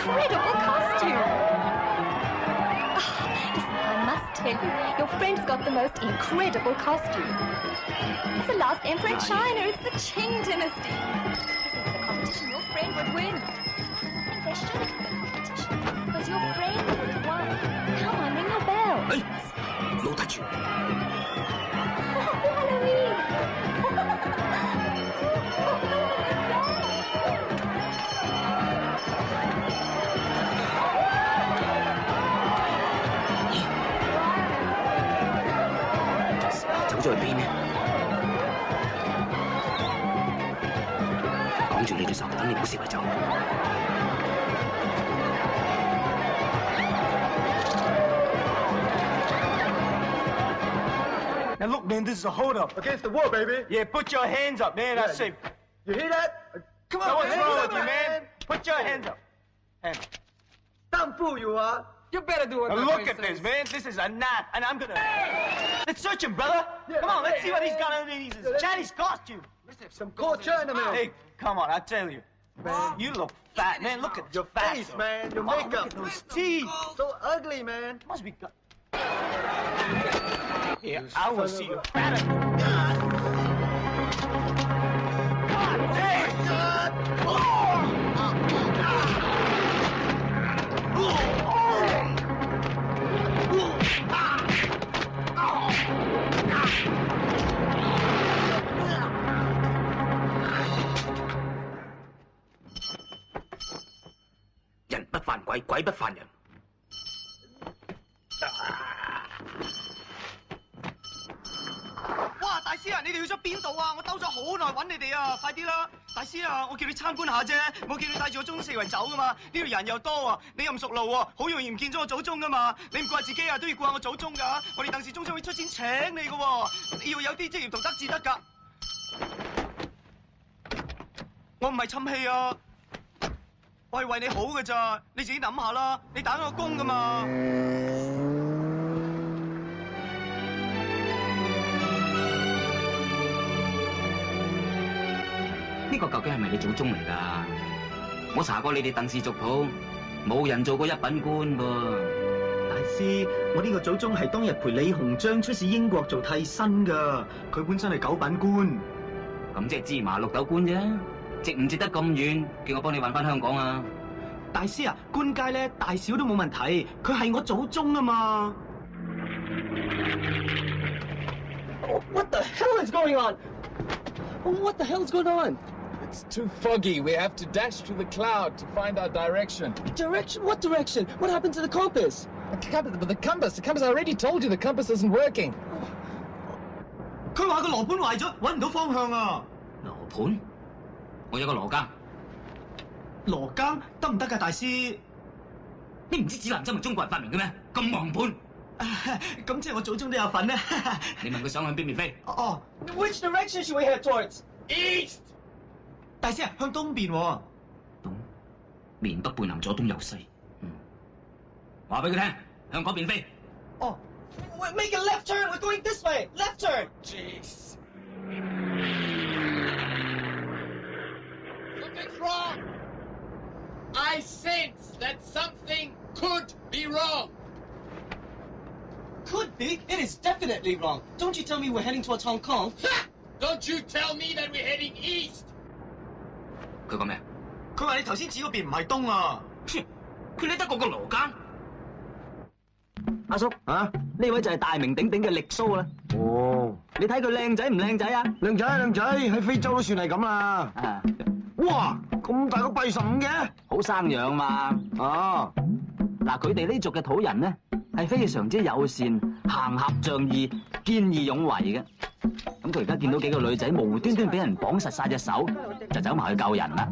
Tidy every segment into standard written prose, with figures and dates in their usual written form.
incredible costume. Listen, I must tell you, your friend's got the most incredible costume. It's the last emperor in China. It's the Qing dynasty. If it was a competition, your friend would win. And they should have the competition, because your friend would have won. Come on, ring your bell. Hey, 老得住。走咗去邊呢？綁住你隻手，等你唔好四圍走。Now look, man, this is a hold-up. Against the war, baby. Yeah, put your hands up, man. I say, You hear that? Come on, now what's man. wrong with Come you, on, man? Put your hands up. Hands up. Damn fool you are. You better do it. Now look at this, man. This is a knife, and I'm gonna... Let's search him, brother. Yeah, Come on, let's see what he's got yeah. underneath his Chinese costume. Some court Chinaman. Hey, come on, I tell you. Man. You look fat, man. Look at Your fat, face, though. man. Your Oh, makeup. look at those teeth. So ugly, man. Must be... Here, I will see you fatter. God damn!人不犯鬼，鬼不犯人。哇，大師啊，你哋去咗邊度啊？我兜咗好耐揾你哋啊！快啲啦，大師啊，我叫你參觀下啫，冇叫你帶住我祖宗四圍走噶嘛。呢度人又多啊，你又唔熟路喎，好容易唔見咗我祖宗噶嘛。你唔顧下自己啊，都要顧下我祖宗噶。我哋鄧氏宗親會出錢請你噶喎，你要有啲職業道德至得噶。我唔係氹氣啊，我係為你好噶咋，你自己諗下啦，你打咗個工噶嘛。呢個究竟係咪你祖宗嚟㗎？我查過你哋鄧氏族譜，冇人做過一品官噃。大師，我呢個祖宗係當日陪李鴻章出使英國做替身㗎，佢本身係九品官。咁即係芝麻綠豆官啫，值唔值得咁遠？叫我幫你運翻香港啊！大師啊，官階咧大小都冇問題，佢係我祖宗啊嘛。What the hell is going on? What the hell's going on? It's too foggy. We have to dash through the cloud to find our direction. Direction? What direction? What happened to the compass? The compass. I already told you the compass isn't working. 佢話個羅盤壞咗，揾唔到方向啊！羅盤？我有個羅庚。羅庚得唔得㗎，大師？你唔知指南針係中國人發明嘅咩？咁盲盤！咁即係我祖宗都有份咧。你問佢想向邊邊飛？哦 Which direction should we head towards?，East。大師啊，向東邊喎。東面北背南左東右西。話俾佢聽，向嗰邊飛。哦。We're making a left turn. We're going this way. Left turn. Jeez. Something's wrong. I sense that something could be wrong. Could be. It is definitely wrong. Don't you tell me we're heading towards Hong Kong. Ha! Don't you tell me that we're heading east. 佢講咩？佢話你頭先指嗰邊唔係東啊。佢理得過個羅庚？阿叔啊，呢位就係大名鼎鼎嘅力蘇啦。哦，你睇佢靚仔唔靚仔啊？靚仔靚仔，喺非洲都算係咁啦。啊，哇，咁大個閉15嘅？好生養嘛。啊，嗱，佢哋呢族嘅土人咧係非常之友善、行俠仗義、見義勇為嘅。咁佢而家見到幾個女仔無端端俾人綁實晒隻手，就走埋去救人啦。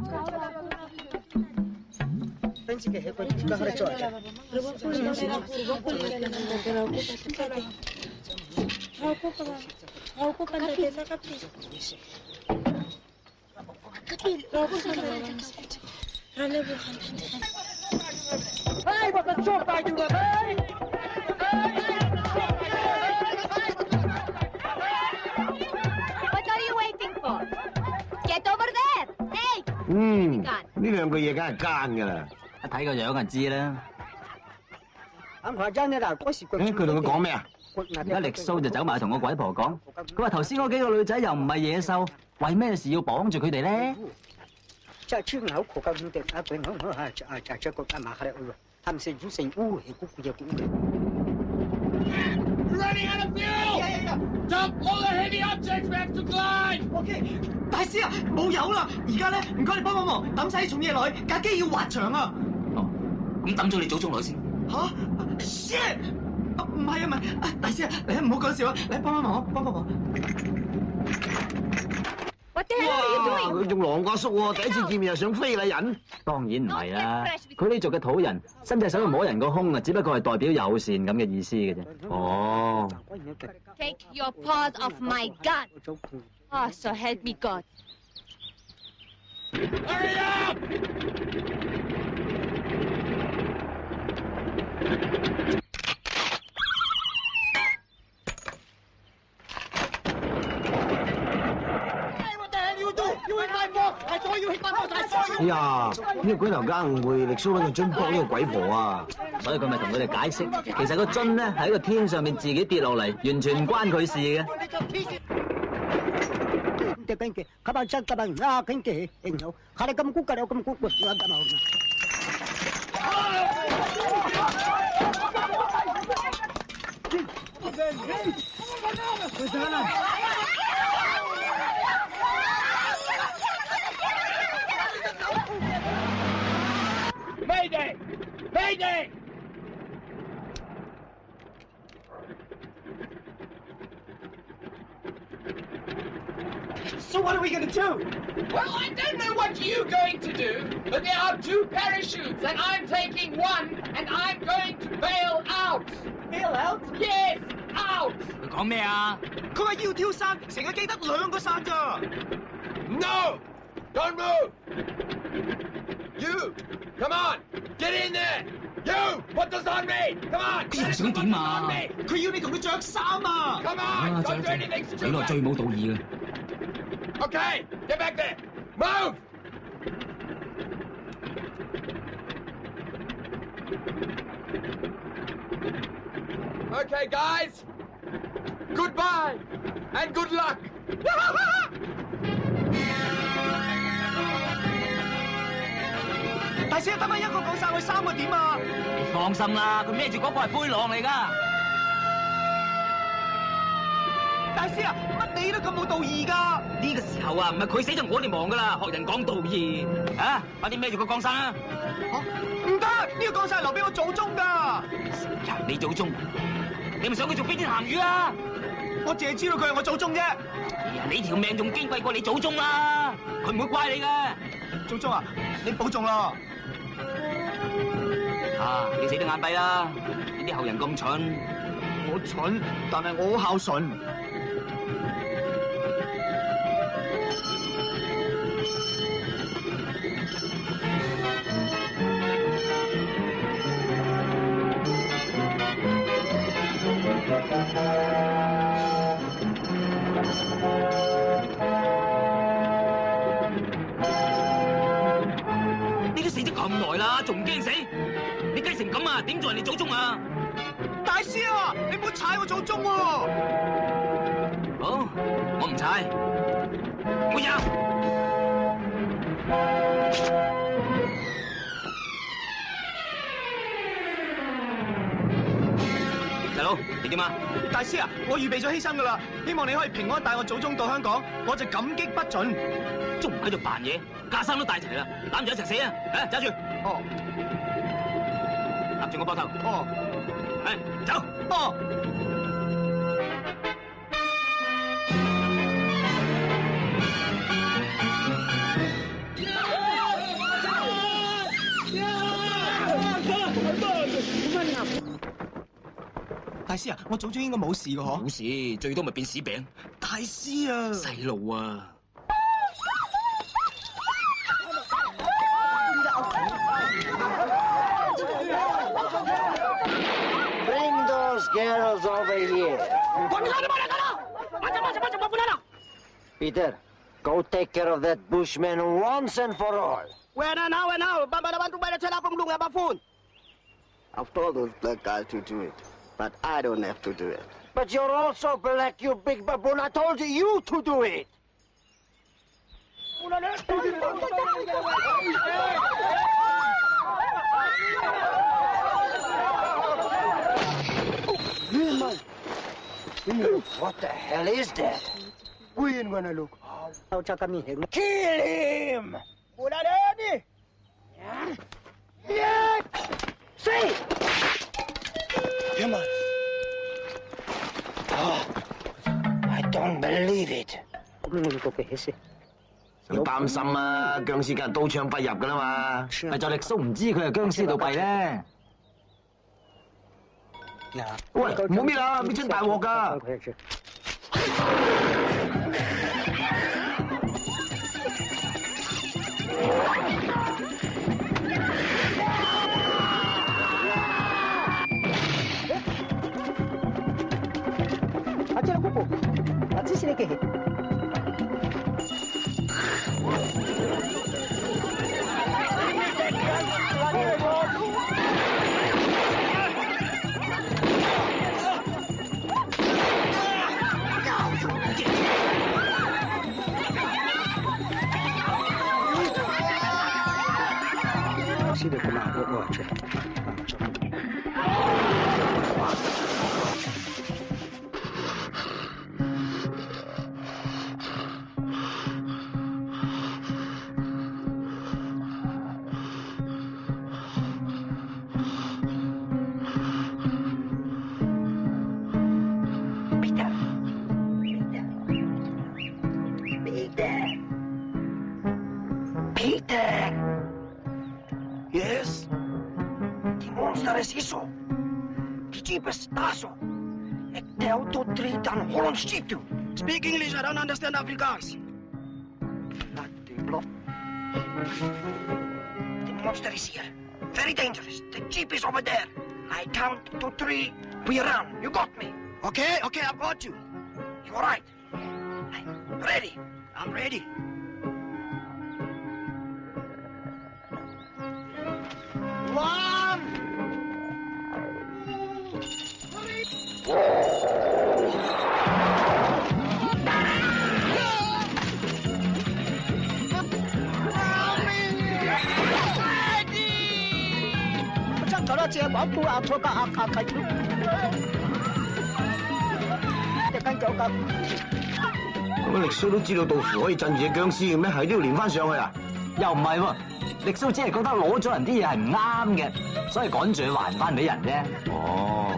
Get over there! Hey! 呢兩句嘢梗係奸㗎啦。一睇個樣就知啦。誒，佢同佢講咩啊？而家力蘇就走埋同個鬼婆講，佢話頭先嗰幾個女仔又唔係野獸，為咩事要綁住佢哋咧？ Running out of fuel! Dump all the heavy objects. We have to glide. OK， 大師啊，冇油啦！而家咧，唔該你幫忙抌晒啲重嘢落去，架機要滑翔啊！哦，咁抌咗你祖宗落去先。吓 ？shit！ 唔係啊，唔係，大師啊，你唔好講笑啊，你幫忙，幫忙。 What the hell are you 哇！ doing? 佢仲狼過叔喎，第一次見面就想非禮人。當然唔係啦，佢呢族嘅土人伸隻手去摸人個胸啊，只不過係代表友善咁嘅意思嘅啫。哦， Take your paws off my gun. Oh, so help me God. Hurry up! 哎呀，呢個鬼頭家誤會力蘇揾個樽幫呢個鬼婆啊！所以佢咪同佢哋解釋，其實個樽咧喺個天上面自己跌落嚟，完全唔關佢事嘅。 Mayday! Mayday! So what are we gonna do? Well, I don't know what you're going to do, but there are 2 parachutes, and I'm taking 1, and I'm going to bail out. Bail out? Yes, out. 佢講咩啊？佢話要跳傘，成個機得2個傘咋？ No! Don't move! You! Come on! Get in there! You! Put this on me! Come on! 啲人想點啊？佢要你同佢着衫啊！ Come on! Don't do anything 死咯，最 stupid! 冇道義嘅。 Okay, get back there! Move! Okay, guys. Goodbye and good luck. 大師，得返一個降傘去3個點啊！你放心啦，佢孭住嗰個係灰狼嚟㗎。大師啊，乜你都咁冇道義㗎？呢個時候啊，唔係佢死就我哋忙㗎啦，學人講道義。啊，快啲孭住個降傘啦！唔得，呢個降傘係留俾我祖宗㗎。你祖宗，你咪想佢做飛天鹹魚啊？我淨係知道佢係我祖宗啫。哎呀，你條命仲矜貴過你祖宗啦，佢唔會怪你嘅。祖宗啊，你保重啦。啊，你死得眼閉啦！呢啲後人咁蠢。我蠢，但係我好孝順。你都死咗咁耐啦，仲唔驚死？你雞成咁啊，點做人哋祖宗啊？大師啊，你唔好踩我祖宗喎！好，我唔踩，我有。細佬，你點啊？大師啊，我預備咗犧牲㗎啦，希望你可以平安帶我祖宗到香港，我就感激不盡。仲唔喺度扮嘢？架生都帶齊啦，攬住一齊死啊！誒，揸住，哦，搭住我膊頭。哦，誒，走。哦。大師啊，我祖宗應該冇事㗎嗬？冇事，最多咪變屎餅。大師啊，細路啊！ Bring those girls over here. Peter, Go take care of that bushman once and for all. When now, Baba want to buy the channel from Lunga Bafun. I've told those black guys to do it, but I don't have to do it. But you're also black, you big baboon. I told you to do it. What the hell is that? We ain't gonna look. Kill him! Yeah. See? Come on. Oh, I don't believe it. 佢擔心啊，僵屍梗係刀槍不入㗎啦嘛。咪就力蘇唔知佢係僵屍到弊咧。喂，唔好搣啦，搣親大鑊㗎！啊，這個姑姑，啊，這是你嘅。是的，姑媽，我去。Peter! Yes? Die monster is isso. Die jeep is taso. Ik tel tot 3 dan Hollands jeep toe. Speak English, I don't understand Afrikaans. Laat die blok. The monster is here. Very dangerous. The jeep is over there. I count to 3. We run. You got me. Okay, I've got you. You all right? Ready? I'm ready. One. Chắc chắn là chị bảo cô áo thua cả cái chú. Để跟走咁。咁力蘇都知道道符可以鎮住隻僵屍嘅咩？係都要連翻上去啊？又唔係喎，力蘇只係覺得攞咗人啲嘢係唔啱嘅，所以趕住去還翻俾人啫。哦。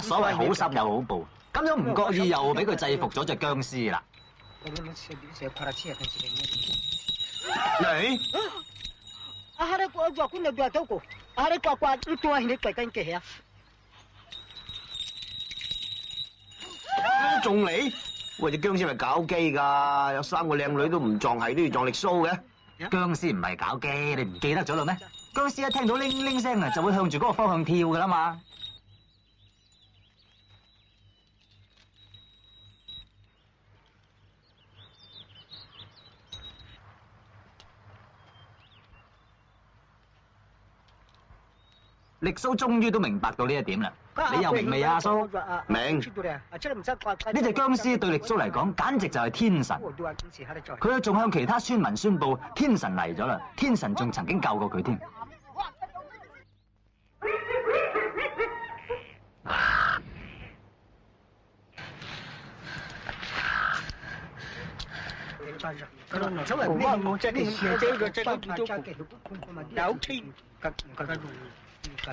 所謂好心有好報，咁樣唔覺意又俾佢制服咗隻僵屍啦。你？仲嚟？喂，隻僵屍咪搞基㗎？有3個靚女都唔撞係，都要撞力蘇嘅。僵屍唔係搞基，你唔記得咗啦咩？僵屍一聽到鈴鈴聲啊，就會向住嗰個方向跳㗎啦嘛。力蘇終於都明白到呢一點啦，你又明未啊，蘇？明。呢隻僵屍對力蘇嚟講，簡直就係天神。佢仲向其他村民宣佈，天神嚟咗啦，天神仲曾經救過佢添。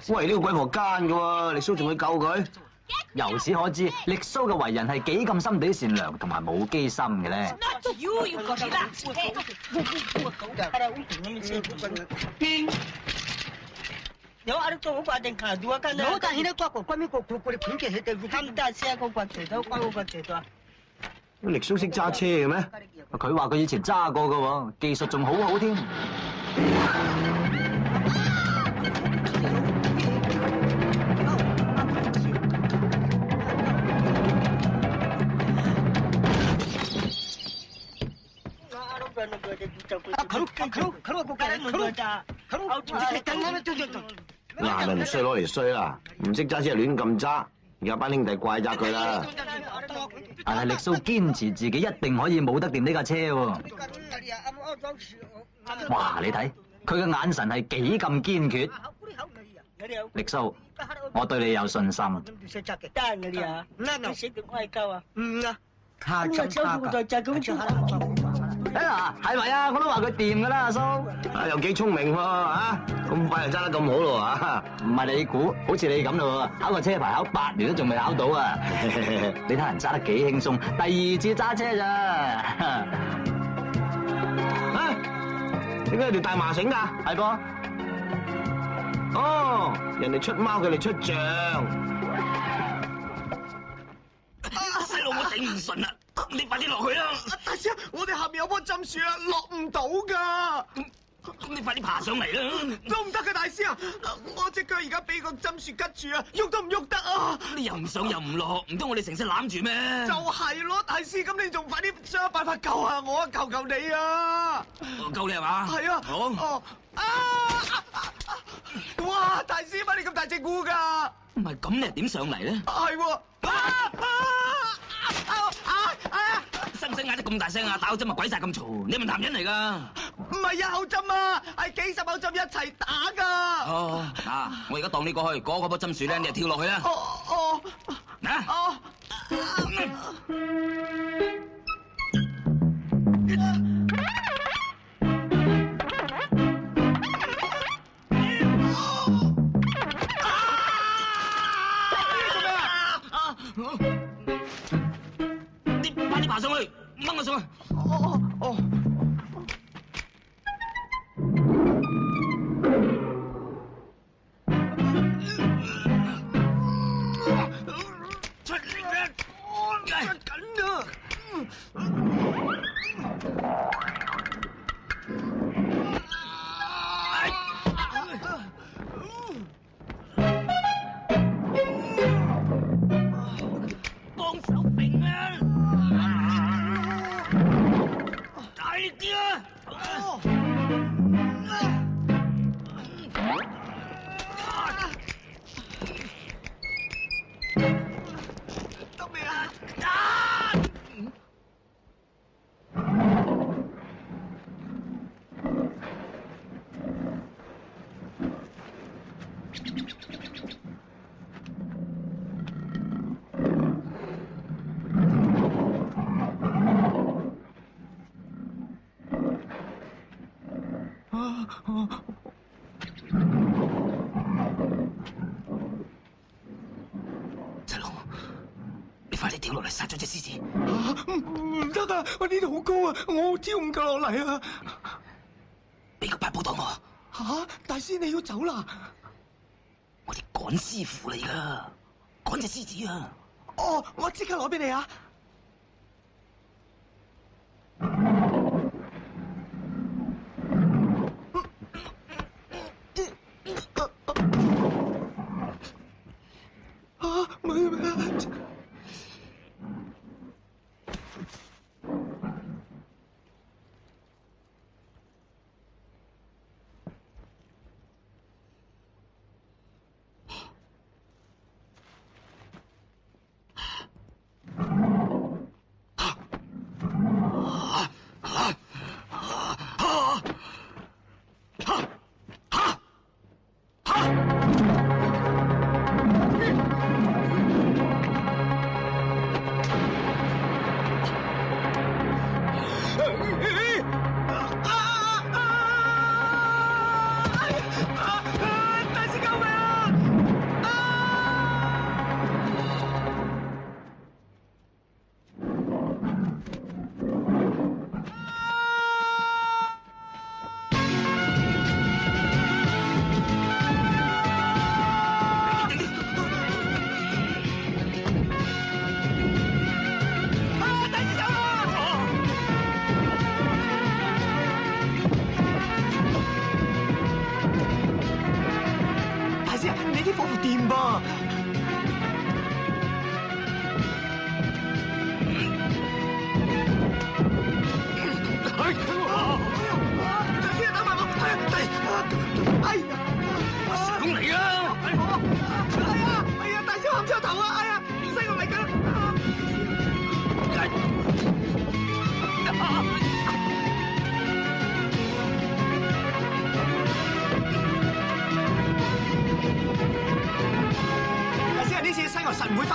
喂，呢個鬼婆奸㗎喎，力蘇仲去救佢？由此可知，力蘇嘅為人係幾咁心地善良同埋冇機心嘅咧。有阿都好掛定卡住啊，跟住。有但係咧，嗰個關於個你盤嘅係對唔啱得先個掛住都關個掛住咗。力叔識揸車嘅咩？佢話佢以前揸過㗎喎，技術仲好好添。嗱，咪唔衰攞嚟衰啦，唔識揸車就亂咁揸，而家班兄弟怪責佢啦。但係力蘇堅持自己一定可以冇得掂呢架車喎。哇！你睇佢嘅眼神係幾咁堅決。力蘇，我對你有信心。啊，係咪啊？我都話佢掂噶啦，阿蘇。啊，又幾聰明喎，啊，咁快就揸得咁好咯，啊！唔係你估，好似你咁咯喎，考個車牌考8年都仲未考到啊！你睇人揸得幾輕鬆，第2次揸車咋？啊？點解有條大麻繩㗎？係噃。哦，人哋出貓，佢哋出象。細路，我頂唔順啦，你快啲落去啦！大師啊，我哋下面有棵針樹啊，落唔到噶。咁你快啲爬上嚟啦！都唔得嘅，大師啊，我隻腳而家俾個針樹吉住啊，喐都唔喐得啊！你又唔上又唔落，唔通我哋成世攬住咩？就係咯，大師，咁你仲快啲想辦法救下我啊！求求你啊！我救你係嘛？係啊。好。哦。哇！大師，乜你咁大隻菇㗎？唔係咁，你係點上嚟咧？係喎。使唔使嗌得咁大聲啊？打口針咪鬼晒咁嘈，你係咪男人嚟㗎？唔係一口針啊，係幾十口針一齊打㗎。哦，嗱，我而家當你過去，嗰棵針樹咧，你就跳落去啦。哦。嗱。哦。你快啲爬上去，掹我上去。哦。出力啦！緊啊！幫手揈啦！大力啲啊！得未啊？細路，你快啲跳落嚟殺咗隻獅子！唔得啊！我呢度好高啊，我跳唔夠落嚟啊！俾個八寶袋我。吓，大師你要走啦？我哋趕師傅嚟噶，趕隻獅子啊！哦，我即刻攞俾你啊！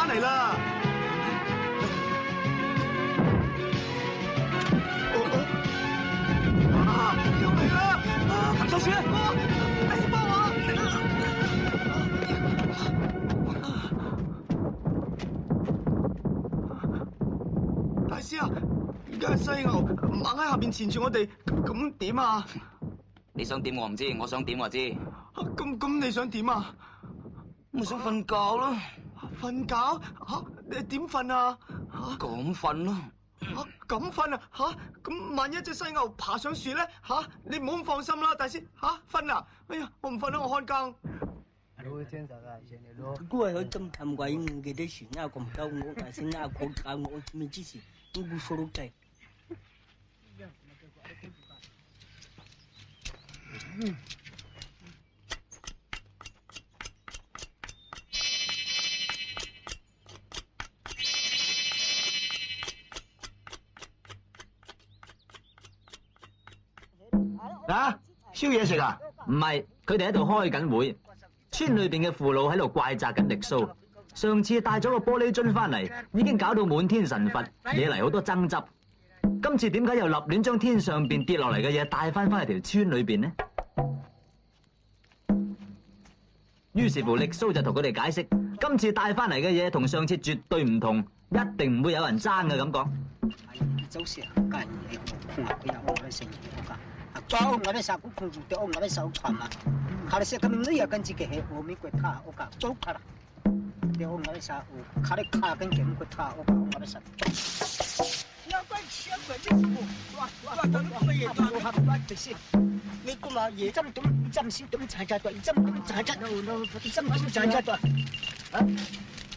翻嚟啦！又嚟啦！擒收樹啊！大師幫我！大師啊，而家犀牛猛喺下邊纏住我哋，咁點啊？你想點我唔知，我想點我知。咁你想點啊？我想瞓覺咯。瞓覺？吓，你點瞓啊？咁瞓咯。咁瞓啊？咁萬一隻犀牛爬上樹咧？你唔好咁放心啦，大師。瞓啊？哎呀，我唔瞓啦，我看更。Gue ho tâm tham quay người đấy xỉn nhau cùng câu ngủ cả sinh nhau cùng cả ngủ mình chỉ xỉn ngu số lúc chạy.宵夜食啊？唔係，佢哋喺度開緊會。村裏邊嘅父老喺度怪責緊力蘇。上次帶咗個玻璃樽翻嚟，已經搞到滿天神佛，惹嚟好多爭執。今次點解又立亂將天上邊跌落嚟嘅嘢帶翻去條村裏邊呢？於是乎，力蘇就同佢哋解釋，今次帶翻嚟嘅嘢同上次絕對唔同，一定唔會有人爭嘅咁講。Cho ông nói sao cũng không được, ông nói sao thoải mái. Khai sẽ cầm lấy cái gì cái ông mới quay thả, ông cả chốt thả. Để ông nói sao, khai cái kiếm quay thả, ông nói sao. Nó quay xem cái gì cũng, nó cái gì nó học cái gì. Ngươi cũng mà gì trăm sĩ trăm trái trái tuổi, trăm trái trái đâu đâu, trăm trái trái tuổi.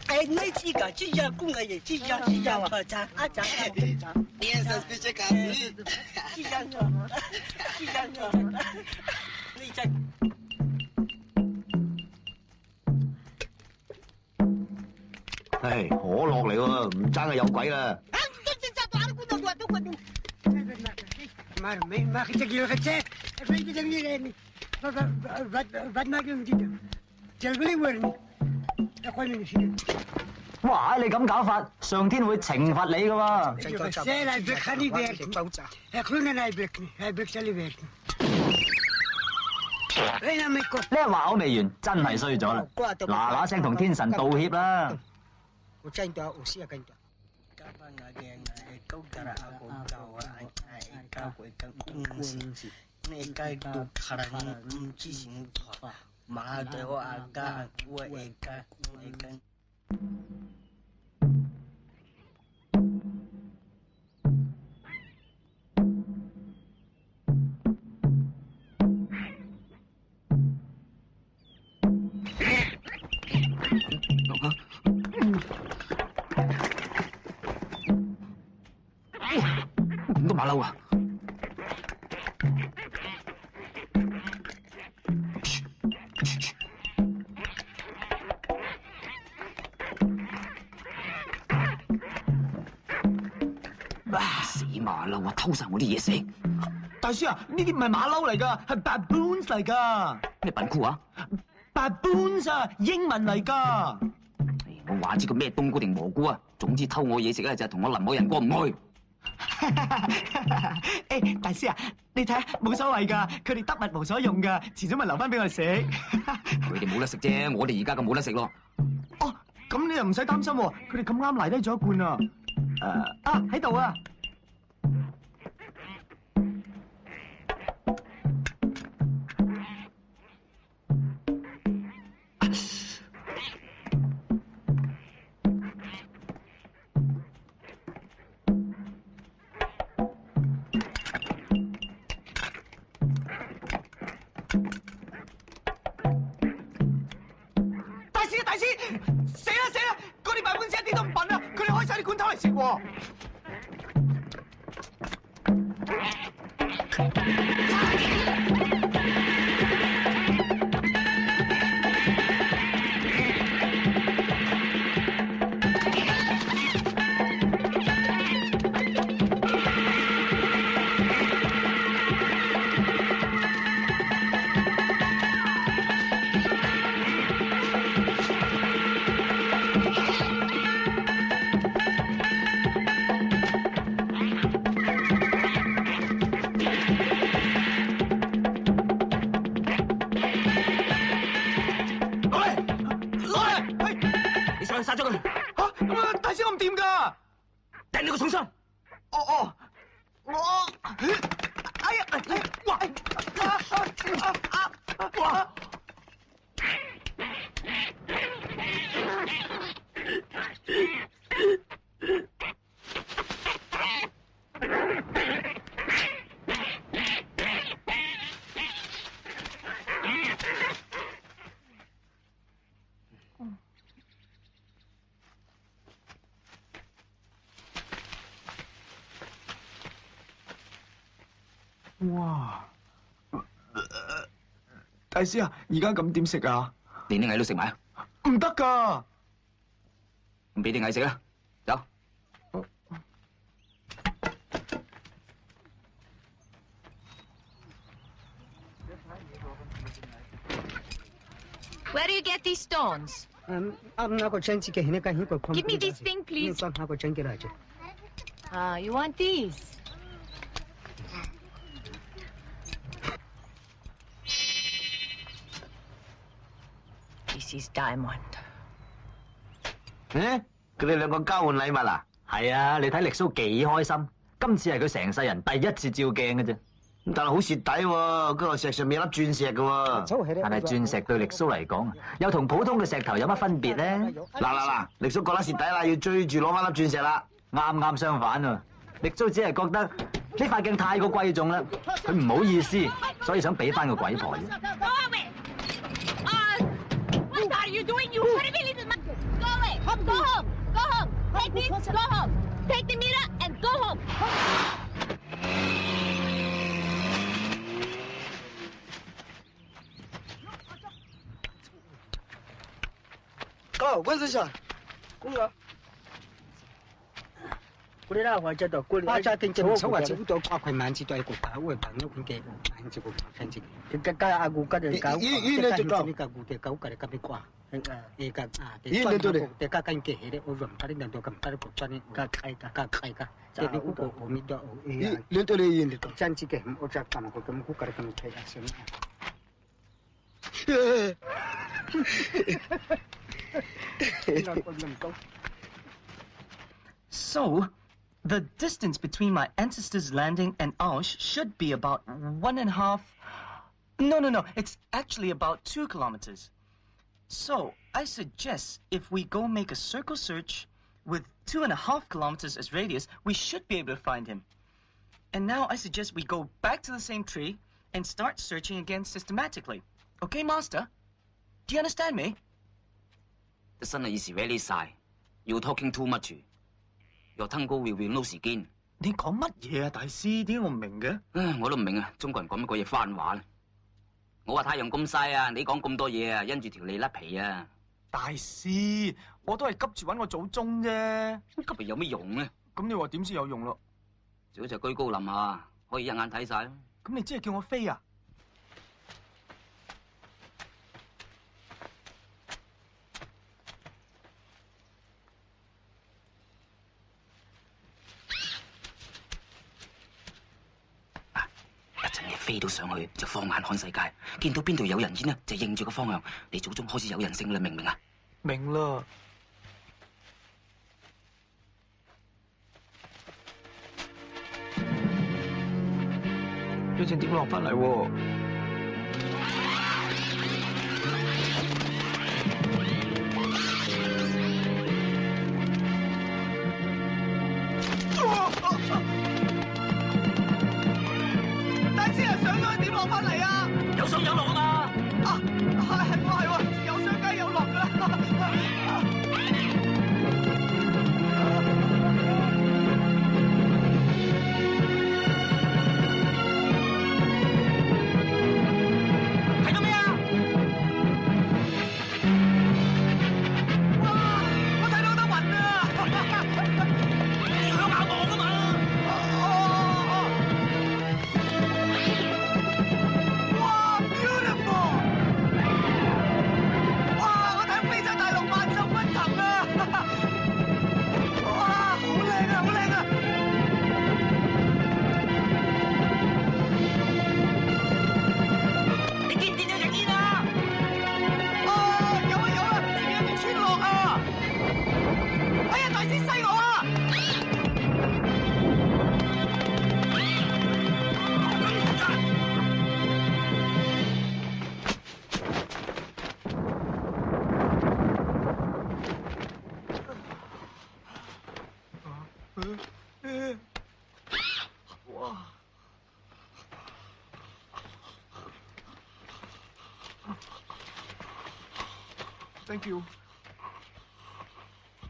Ai nói gì cả, chỉ là cũng là gì, chỉ là mà cha, cha. Yes, escuché casi. Chỉ là你真。唉，可樂嚟喎，唔爭係有鬼啦！哇！你咁搞法，上天會懲罰你噶喎！呢一話口未完，真係衰咗啦！嗱嗱聲同天神道歉啦！咁多馬騮啊！死馬騮啊！偷晒我啲嘢食！大師啊，呢啲唔係馬騮嚟㗎，係 baboons 嚟㗎。咩笨菇啊 ？baboons 啊，英文嚟㗎。我話知佢咩冬菇定蘑菇啊！總之偷我嘢食咧就係同我林某人過唔去。誒，大師啊，你睇下冇所謂㗎，佢哋得物無所用㗎，遲早咪留翻俾我食。佢哋冇得食啫，我哋而家咁冇得食咯。哦，咁你又唔使擔心喎，佢哋咁啱嚟低咗一罐啊。喺度啊！大師，死啦死啦！嗰啲賣罐子一啲都唔笨啊，佢哋開晒啲罐頭嚟食喎。殺咗佢。嚇咁啊！大師我唔掂㗎。掟你個重傷。我哎呀！哇！哇！哇！大師啊，而家咁點食啊？連啲蟻都食埋啊！唔得㗎！唔俾啲蟻食啦，走。Where do you get these stones? I'm not going to change it. Give me this thing, please. You want these? This is diamond. 佢哋兩個交換禮物啊？係啊，你睇力蘇幾開心，今次係佢成世人第一次照鏡嘅啫。咁但係好蝕底喎，嗰個石上面有粒鑽石嘅喎。但係鑽石對力蘇嚟講，又同普通嘅石頭有乜分別咧？嗱，力蘇覺得蝕底啦，要追住攞翻粒鑽石啦。啱啱相反喎，力蘇只係覺得呢塊鏡太過貴重啦，佢唔好意思，所以想俾翻個鬼婆啫。What are you doing? You horrible little man! Go away! Go home! Go home! Take this! Go home! Take the mirror and go home! Go, where's the shot? Go. Cô đi ra ngoài cho đồ cô đi ra kinh tế số và chỉ có qua khoai mang chỉ tôi cũng bảo với bạn nó cũng kêu mang chỉ cũng thành chỉ cái agu cái đấy cái cái gu cái cái bị qua cái cái canh kể đấy ôi vầm cái đấy đồ cầm cái của cho nên cái cái cái cũng có ôm đó liên tục đi liên tục chân chỉ kể ôi chắc cầm của cái cái xem So, the distance between my ancestors' landing and ours should be about 1.5... No, it's actually about 2 kilometers. So, I suggest if we go make a circle search with 2.5 kilometers as radius, we should be able to find him. And now I suggest we go back to the same tree and start searching again systematically. Okay, Master? Do you understand me? The sun is very shy. You're talking too much. Your tongue will be no skin。你講乜嘢啊，大師？點解我唔明嘅？我都唔明啊！中國人講乜鬼嘢番話咧？我話太陽咁曬啊，你講咁多嘢啊，因住條脷甩皮啊！大師，我都係急住揾我祖宗啫。急嚟有咩用咧？咁你話點先有用咯？最好就居高臨下，可以一眼睇晒。咁你即係叫我飛啊？飛到上去就放眼看世界，見到邊度有人煙呢，就認住個方向。你祖宗開始有人性啦，明唔明啊？明啦。一陣點落翻嚟喎？落翻嚟啊！有上有落啊嘛！係喎，有上梗有落噶啦！睇到咩啊？哇！我睇到得暈啊！你想咬我噶嘛？Beautiful! 快啲西我啊！哇！Thank you。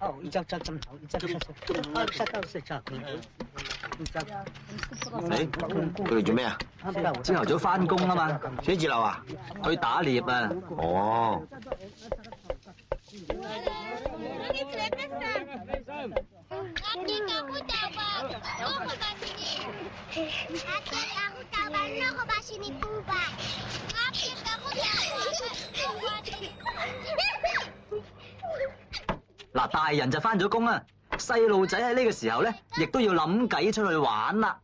哦，一张真好，一张晒到睡覺佢。你佢哋做咩啊？朝頭早翻工啊嘛，寫字樓啊？去打獵啊。哦。嗱，大人就翻咗工啦，細路仔喺呢個時候咧，亦都要諗計出去玩啦。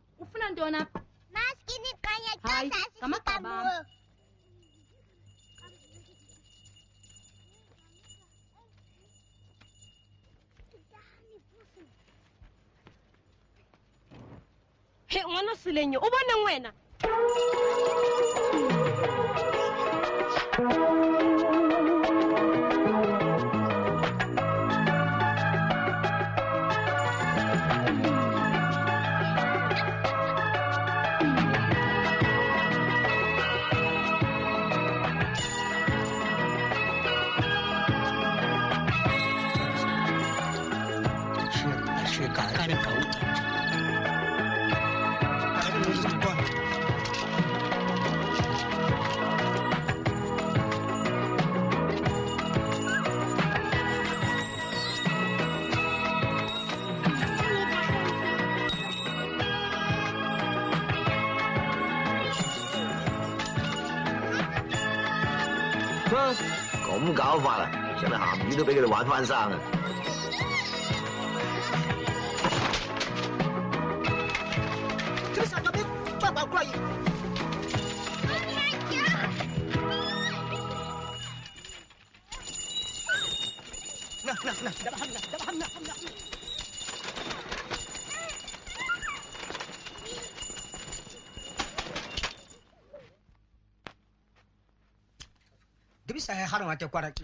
咁搞法啊！真係鹹魚都俾佢哋玩翻生啊！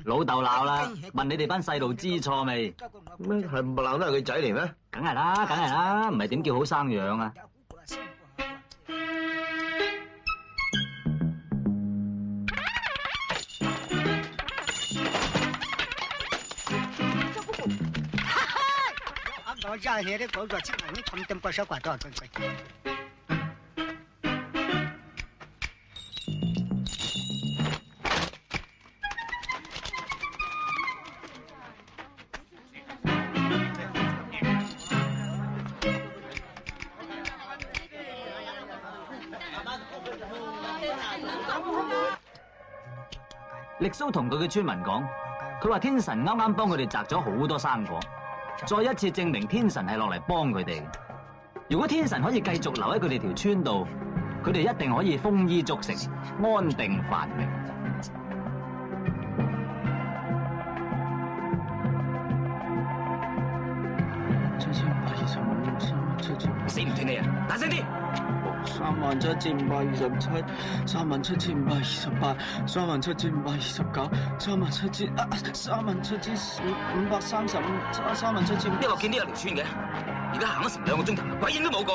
老豆鬧啦，問你哋班細路知錯未？咩係唔鬧都係佢仔嚟咩？梗係啦，梗係啦，唔係點叫好生養啊？我家裡的狗仔進來，你他們都不少管多少個。力蘇同佢嘅村民講，佢話天神啱啱幫佢哋摘咗好多生果，再一次證明天神係落嚟幫佢哋。如果天神可以繼續留喺佢哋條村度，佢哋一定可以豐衣足食、安定繁榮。死唔斷你啊！大聲啲！37527、37528、37529、37535、37000。一落見都有條村嘅，而家行咗成2個鐘頭，鬼影都冇個。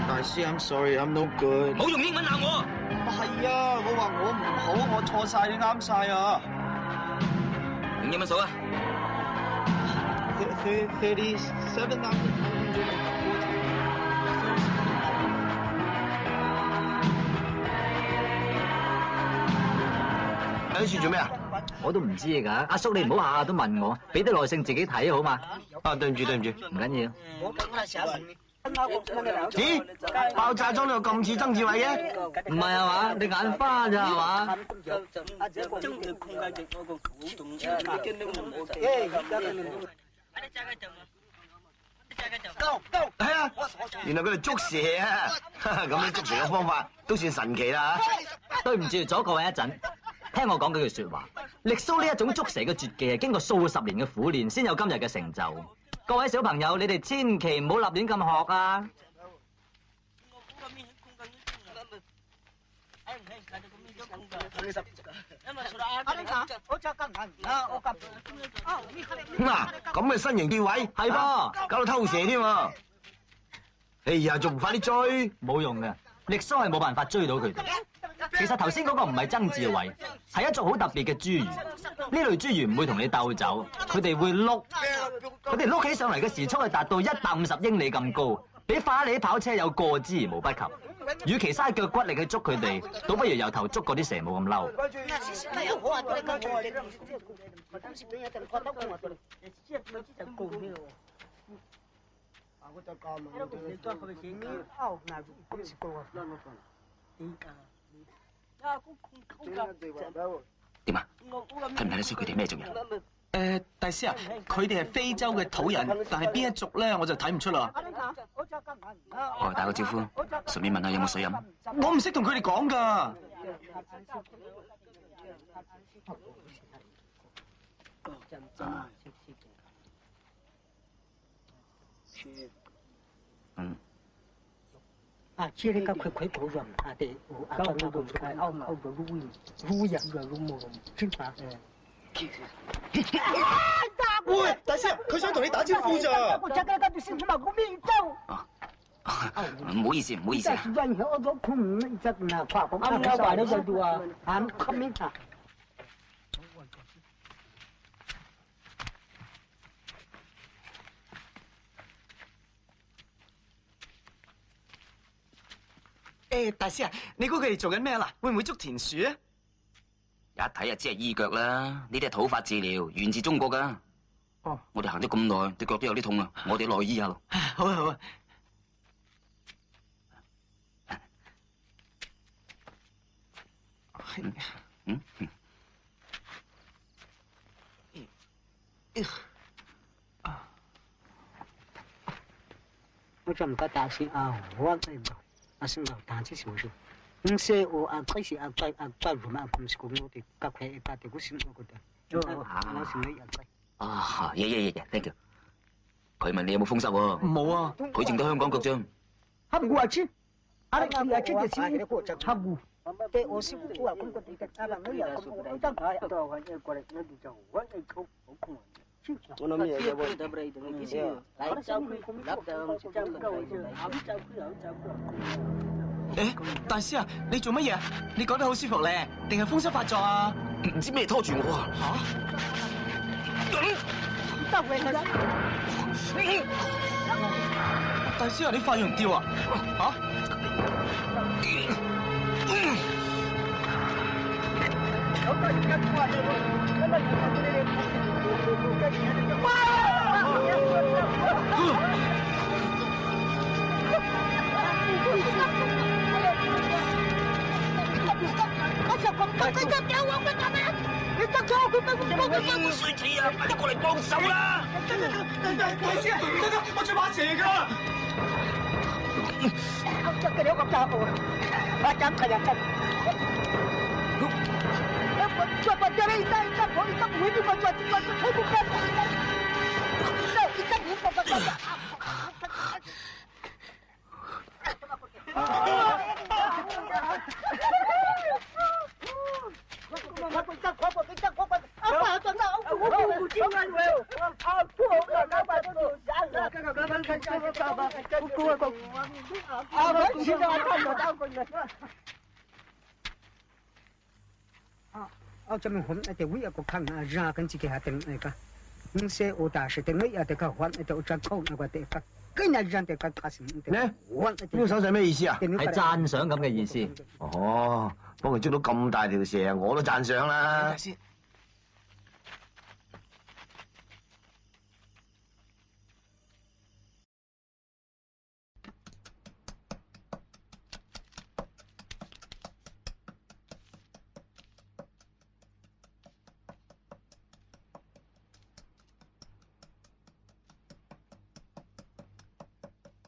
大師 ，I'm sorry，I'm no good。冇用英文鬧我。係啊，我話我唔好，我錯晒，你啱晒啊。用英文數啊！ 37,940。喺處做咩啊？我都唔知㗎，阿叔你唔好下下都問我，俾啲耐性自己睇好嘛。啊，對唔住，唔緊要。咦？爆炸裝呢度咁似曾志偉嘅？唔係啊嘛？你眼花咋係嘛？係啊，原來佢哋捉蛇啊！咁樣捉蛇嘅方法都算神奇啦嚇。對唔住，阻各位一陣。聽我講幾句説話，力蘇呢一種捉蛇嘅絕技係經過數十年嘅苦練先有今日嘅成就。各位小朋友，你哋千祈唔好立亂咁學啊！咁嘅身形啲位係噃，搞到偷蛇添喎！哎呀，仲唔快啲追？冇用嘅，力蘇係冇辦法追到佢哋。其實頭先嗰個唔係曾志偉，係一種好特別嘅侏儒。呢類侏儒唔會同你鬥走，佢哋會碌。佢哋碌起上嚟嘅時速係達到150英里咁高，比法拉利跑車有過之而無不及。與其嘥腳骨力去捉佢哋，倒不如由頭捉嗰啲蛇冇咁嬲。點啊？睇唔睇得出佢哋咩族人？大師啊，佢哋係非洲嘅土人，但係邊一族咧，我就睇唔出啦。我打個招呼，順便問下有冇水飲。我唔識同佢哋講㗎。知你個佢好人啊！哋我做到係歐個烏人嘅烏毛，真係喂，大師，佢想同你打招呼咋？唔好意思，唔好意思。大師啊，你估佢哋做緊咩啦？會唔會捉田鼠啊？一睇就知係醫腳啦，呢啲係土法治療，源自中國㗎。哦，我哋行咗咁耐，對腳都有啲痛啊，我哋落去醫下咯。好啊好啊。我就唔該打先啊，我阿生啊，打啲少少。唔識我啊，開始啊，再做咩咁少我哋夾佢打啲股先我覺得。我先嚟入嚟。啊，嘢 ，thank you。佢問你有冇風濕喎？冇啊，佢淨得香港腳啫。黑古啊知，阿你啊知就知，黑古。對，我師傅話咁個地嘅，阿爸我又咁我得係，到我一過嚟我哋就揾你好空。我諗嘢就揾得唔嚟同你知，嚟走佢咁立就走大師啊，你做乜嘢啊？你覺得好舒服咧，定係風濕發作啊？唔知咩拖住我啊？大師啊，你發羊吊啊？衰仔啊！快啲過嚟幫手啦！大師啊，我做把蛇㗎。Cho mình hôm nay thì quý ở cuộc thằng ra cái gì cái tình này cả, nhưng xe ô tô sẽ tình mấy ở đây cả hoàn ở đây trang khâu này cái cái cái nhà dân thì cái phát sinh呢個手勢咩意思啊？係讚賞咁嘅意思。哦，幫佢捉到咁大條蛇，我都讚賞啦。大師。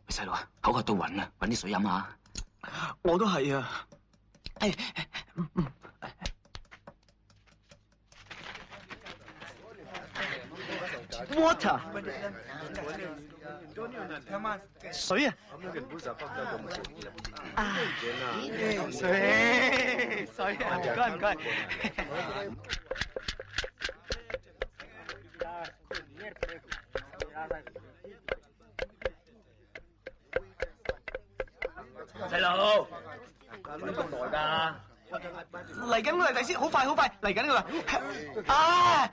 細路啊，口渴到暈啊，揾啲水飲下。我都係啊。water 水啊！水啊！唔該唔該。細路，咁耐㗎？嚟緊啦，大師，好快好快嚟緊㗎啦！啊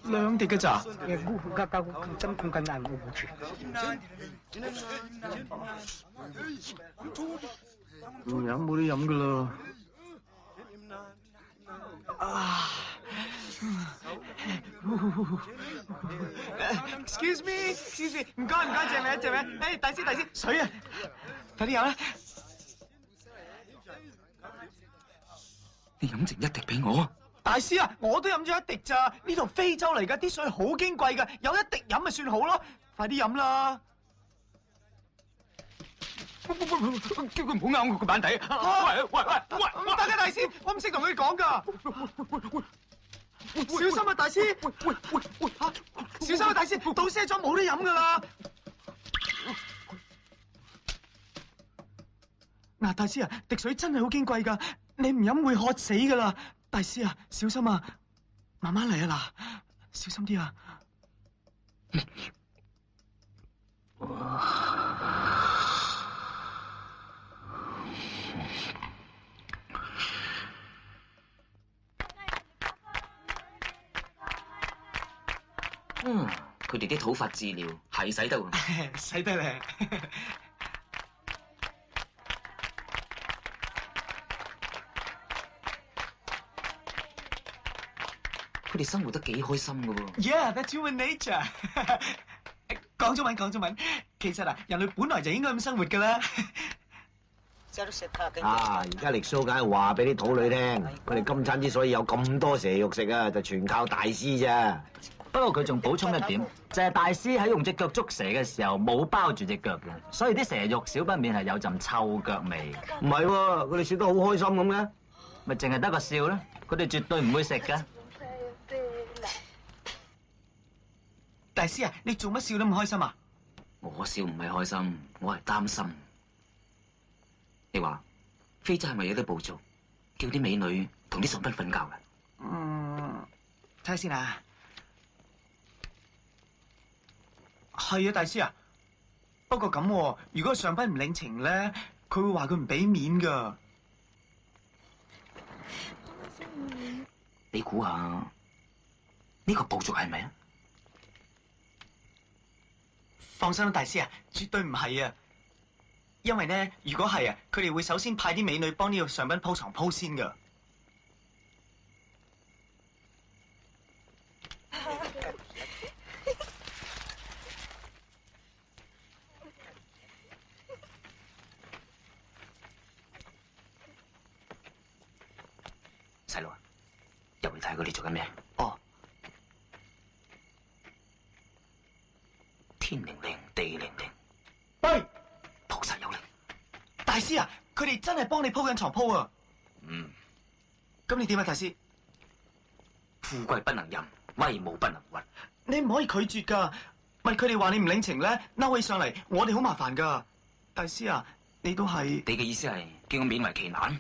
！2滴嘅咋？唔飲冇得飲㗎啦。啊 ！Excuse me， 唔該，借名。誒，大師，水啊！快啲飲啦！你飲剩1滴俾我。大師啊，我都飲咗1滴咋？呢度非洲嚟㗎，啲水好矜貴㗎，有1滴飲咪算好咯。快啲飲啦！叫佢唔好咬我個板底。喂！唔得㗎，大師，我唔識同佢講㗎。小心啊，大師！喂！小心啊，大師！到瀉咗冇得飲㗎啦！嗱，大師啊，滴水真係好矜貴㗎，你唔飲會渴死㗎啦！大師啊，小心啊，慢慢嚟啊嗱，小心啲啊！佢哋啲土法治療係使得喎，使得咧。佢哋生活得幾開心㗎喎。Yeah, that's human nature 講中文。其實啊，人類本來就應該咁生活㗎啦。啊！而家力蘇梗係話俾啲土女聽，佢哋今餐之所以有咁多蛇肉食啊，就全靠大師咋。不過佢仲補充一點，就係大師喺用隻腳捉蛇嘅時候冇包住隻腳嘅，所以啲蛇肉少不免係有陣臭腳味。唔係喎，佢哋笑得好開心咁嘅，咪淨係得個笑啦，佢哋絕對唔會食㗎。大師啊，你做乜笑得咁開心啊？我笑唔係開心，我係擔心。你話非洲係咪有啲暴族，叫啲美女同啲上賓瞓覺㗎？睇下先啊。係啊，大師啊。不過咁喎，如果上賓唔領情咧，佢會話佢唔俾面㗎。你估下呢個暴族係咪啊？放心啦，大師啊，絕對唔係啊。因為咧，如果係啊，佢哋會首先派啲美女幫呢個上賓鋪床鋪先㗎。細路啊，入去睇佢哋做緊咩？哦。天靈靈，地靈靈。喂！菩薩有靈。大師啊，佢哋真係幫你鋪緊床鋪啊！咁你點啊，大師？富貴不能淫，威武不能屈。你唔可以拒絕㗎，咪佢哋話你唔領情咧，嬲起上嚟，我哋好麻煩㗎。大師啊，你都係。你嘅意思係叫我勉為其難？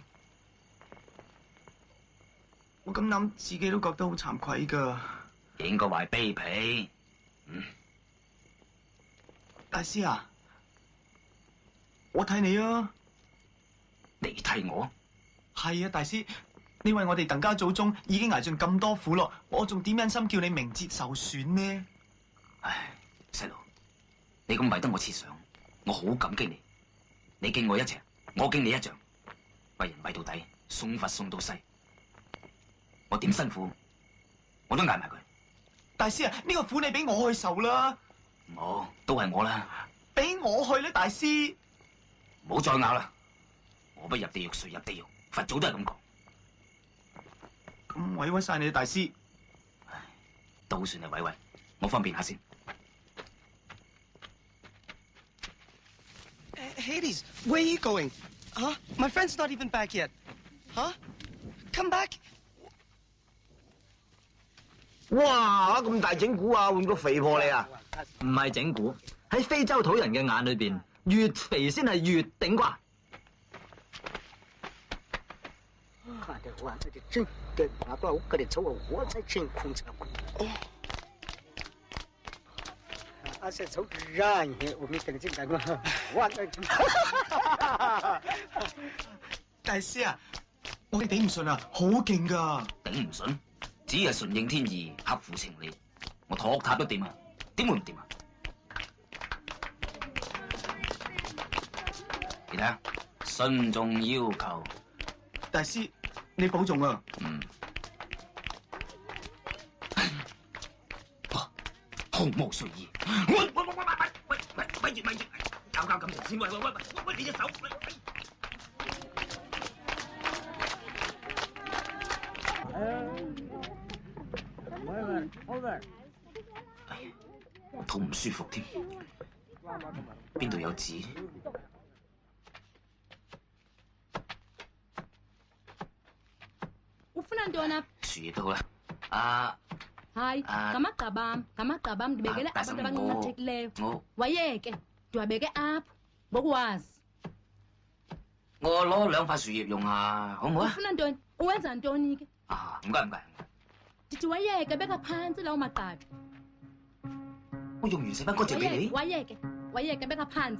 我咁諗，自己都覺得好慚愧㗎。應該話係卑鄙。大師啊，我睇你啊。你睇我？係啊，大師，你為我哋鄧家祖宗已經捱盡咁多苦咯，我仲點忍心叫你名節受損呢？唉，細路，你咁為得我設想，我好感激你。你敬我一尺，我敬你一丈，為人為到底，送佛送到西。我點辛苦，我都捱埋佢。大師啊，呢個苦你俾我去受啦。唔好，都係我啦。俾我去啦，大師。唔好再拗啦。我不入地獄，誰入地獄？佛祖都係咁講。咁委屈晒你，大師。唉，都算係委屈。我方便下先。Hades, where are you going? Huh? My friend's not even back yet. Huh? Come back. 哇！咁大整蠱啊，換個肥婆嚟啊！唔係整蠱，喺非洲土人嘅眼裏邊，越肥先係越頂呱。看得我这真的拿到我个的丑，我才真空车过。啊，是丑人，我没跟进来过，我大師啊，我哋頂唔順啊，好勁㗎！頂唔順，只係順應天意，合乎情理。我托塔都掂啊，點會唔掂啊？你睇下，慎重要求。大師，你保重啊！嗯。毫無睡意。喂，咪住，搞感情先，喂，你隻手，哎呀，肚唔舒服添，邊度有紙？Ufuna ntona? 樹葉都好啦。啊。Hayi, ngamagabam ndibekele abantu abancomekathekileyo. Wayeke, ndiwabeke apho ngokwazi. 我攞2塊樹葉用下，好唔好啊？ Ufuna ntoni? Uwenza ntoni ke? 啊，唔該。Ndithi wayeke beka phantsi lawo magqabi. 我用完食翻嗰隻俾你。Wayeke beka phantsi.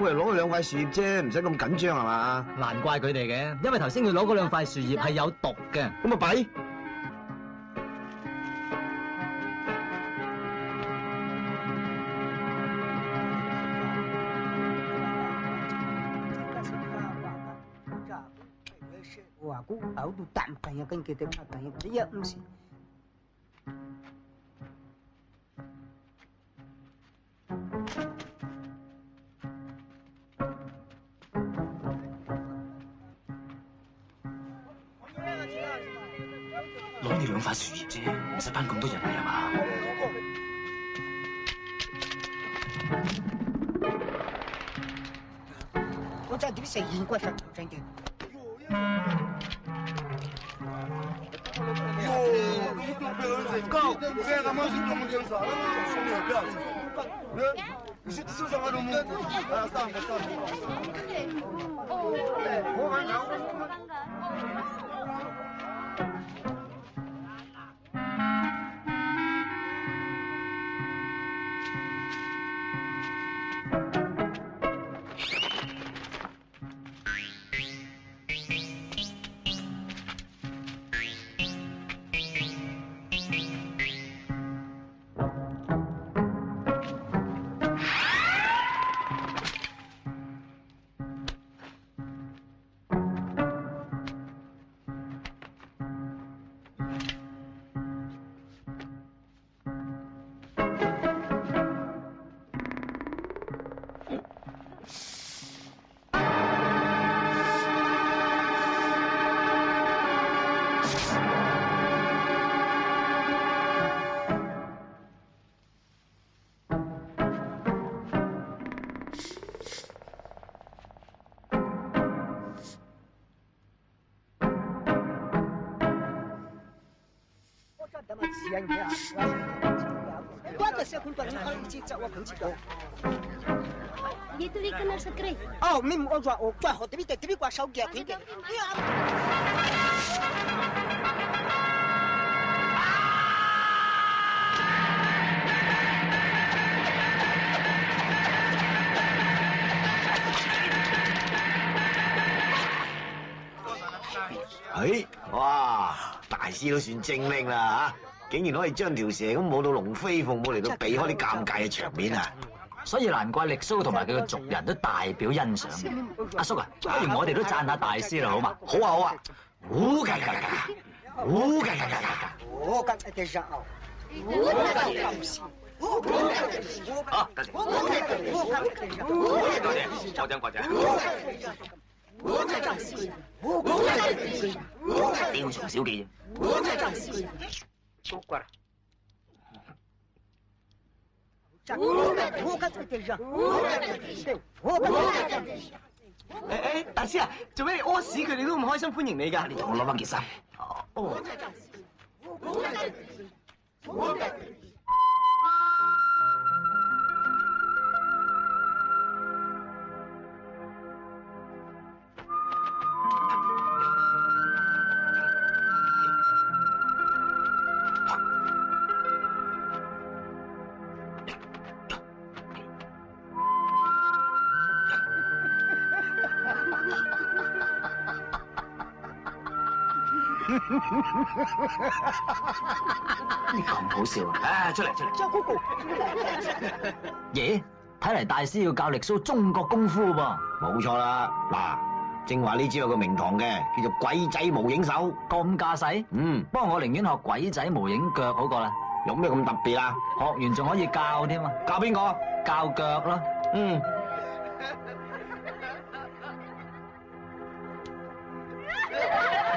喂，攞咗2塊樹葉啫，唔使咁緊張係嘛？難怪佢哋嘅，因為頭先佢攞嗰2塊樹葉係有毒嘅。咁咪弊。話估嘔到啖病啊，跟佢哋拍病啊，一唔是。攞呢2塊樹葉啫，唔使班咁多人嚟係嘛？我在這裡是英國上真的。Dito ka na sa tray. Oh, mim o kwa ho tibi kwa shau gya phi ke.哇！大師都算精靈啦嚇，竟然可以將條蛇咁舞到龍飛鳳舞嚟到避開啲尷尬嘅場面啊！所以難怪力蘇同埋佢嘅族人都大表欣賞。阿叔啊，不如我哋都讚下大師啦，好嘛？好啊好啊！我好，多謝。多謝，過獎。雕蟲小技啫。大師啊，做咩你屙屎佢哋都咁開心歡迎你㗎？你同我攞翻件衫。哦。咁好笑啊！出嚟！爺，睇嚟大師要教力蘇中國功夫噃。冇錯啦，嗱，正話呢招有個名堂嘅，叫做鬼仔無影手。咁架勢？不過我寧願學鬼仔無影腳好過啦。有咩咁特別啊？學完仲可以教添啊！教邊個？教腳咯。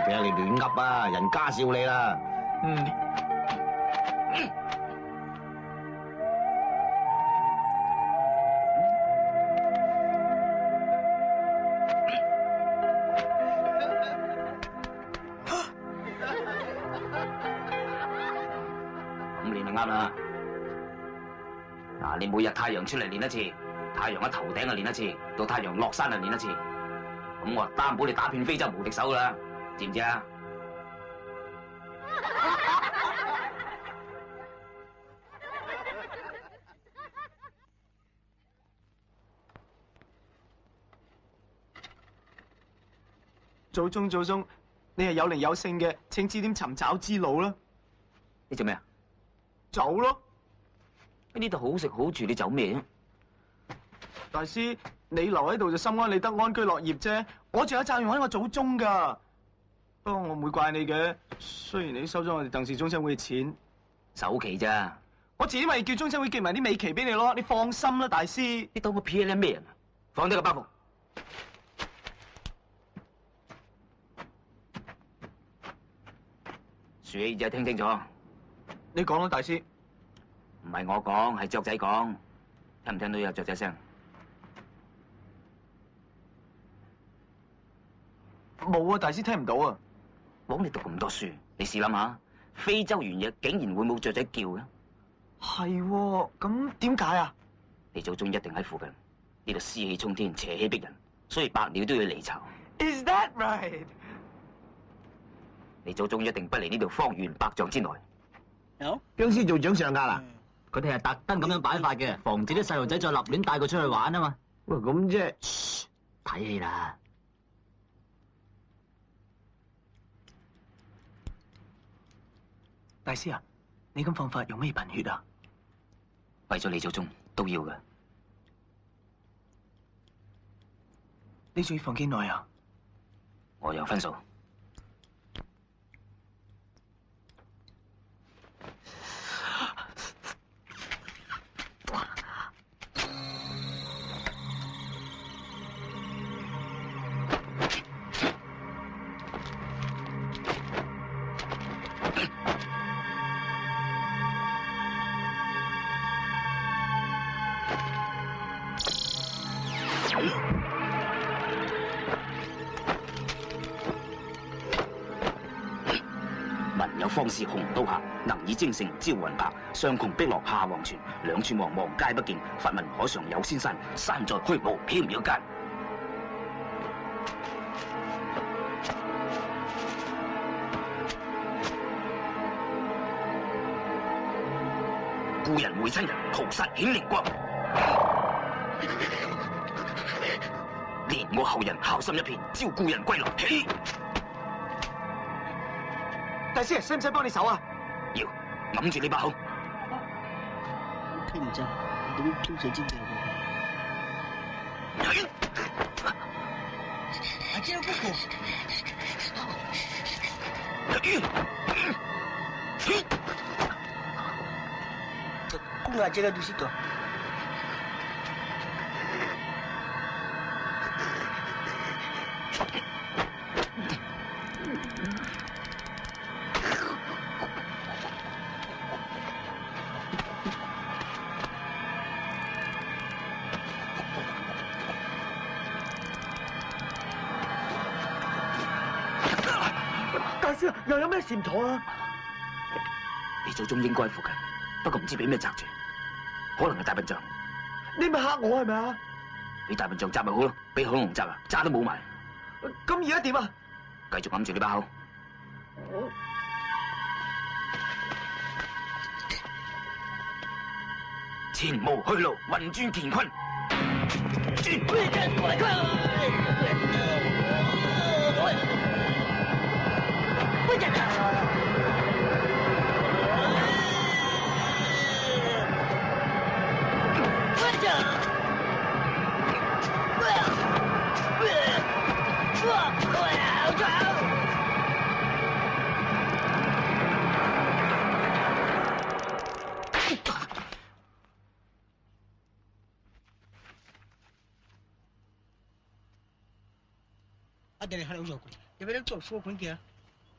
俾你亂噏啊！人家笑你啦。咁練就啱啦。嗱，你每日太陽出嚟練一次，太陽喺頭頂就練一次，到太陽落山就練一次。咁我擔保你打遍非洲無敵手噶啦，知唔知啊？祖宗，你係有靈有性嘅，請指點尋找之路啦。你做咩啊？走咯！呢度好食好住，你走咩啊？大師，你留喺度就心安理得，安居樂業啫。我仲有責任喺我祖宗噶。不過我唔會怪你嘅，雖然你收咗我哋鄧氏中親會嘅錢，首期咋？我遲啲咪叫中親會寄埋啲尾期俾你咯。你放心啦，大師。你當個 PLM 咩人啊？放低個包袱。豎起耳仔聽清楚。你講啦，大師。唔係我講，係雀仔講。聽唔聽到有雀仔聲？冇啊，大師聽唔到啊。枉你讀咁多書，你試諗下，非洲原野竟然會冇雀仔叫嘅？係喎，咁點解啊？你祖宗一定喺附近，呢度屍氣沖天，邪氣逼人，所以百鳥都要離巢。Is that right？你祖宗一定不離呢度方圓百丈之內。有僵屍做掌上壓啦！佢哋係特登咁樣擺法嘅，防止啲細路仔再立亂帶佢出去玩啊嘛。喂，咁即係睇戲啦。大師啊，你咁放法用咩貧血啊？為咗你祖宗都要嘅。你仲要放幾耐啊？我有分數。文有方士紅刀客，能以精誠招魂魄。上窮碧落下黃泉，兩處茫茫皆不見。發聞海上有仙山，山在虛無縹緲間。故人會親人，屠殺顯靈光。連我後人孝心一片，招故人歸來。起！大師，使唔使幫你手啊？要，揞住你把口。聽唔真，點通水晶嘅？阿姐姑姑。nggak jaga di situ.大師又有咩事唔妥啊？你祖宗應該喺附近，不過唔知俾咩擲住，可能係大笨象。你咪嚇我係咪啊？俾大笨象擲咪好咯，俾恐龍擲啊，渣都冇埋。咁而家點啊？繼續揞住你把口。前無去路，運轉乾坤。Ada yang harus jauh. Dia bilang tu suruh kun dia.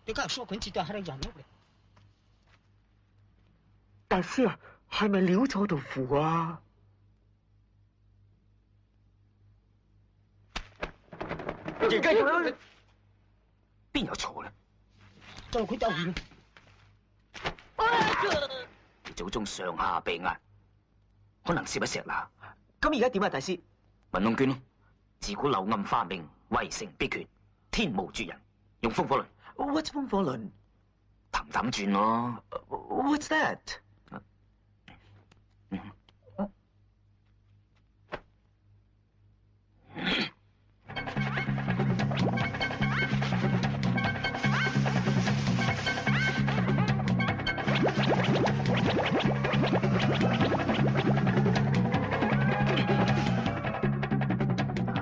Dia kan suruh kun kita harus jauh. 大師啊，係咪潦咗道符啊？而家咁樣，邊有錯咧？就佢鬥完。你祖宗上下被壓，可能攝喺石罅。咁而家點啊，大師？文龍卷咯，自古柳暗花明，圍城必決，天無絕人。用風火輪。What's 風火輪？氹氹轉咯。What's that？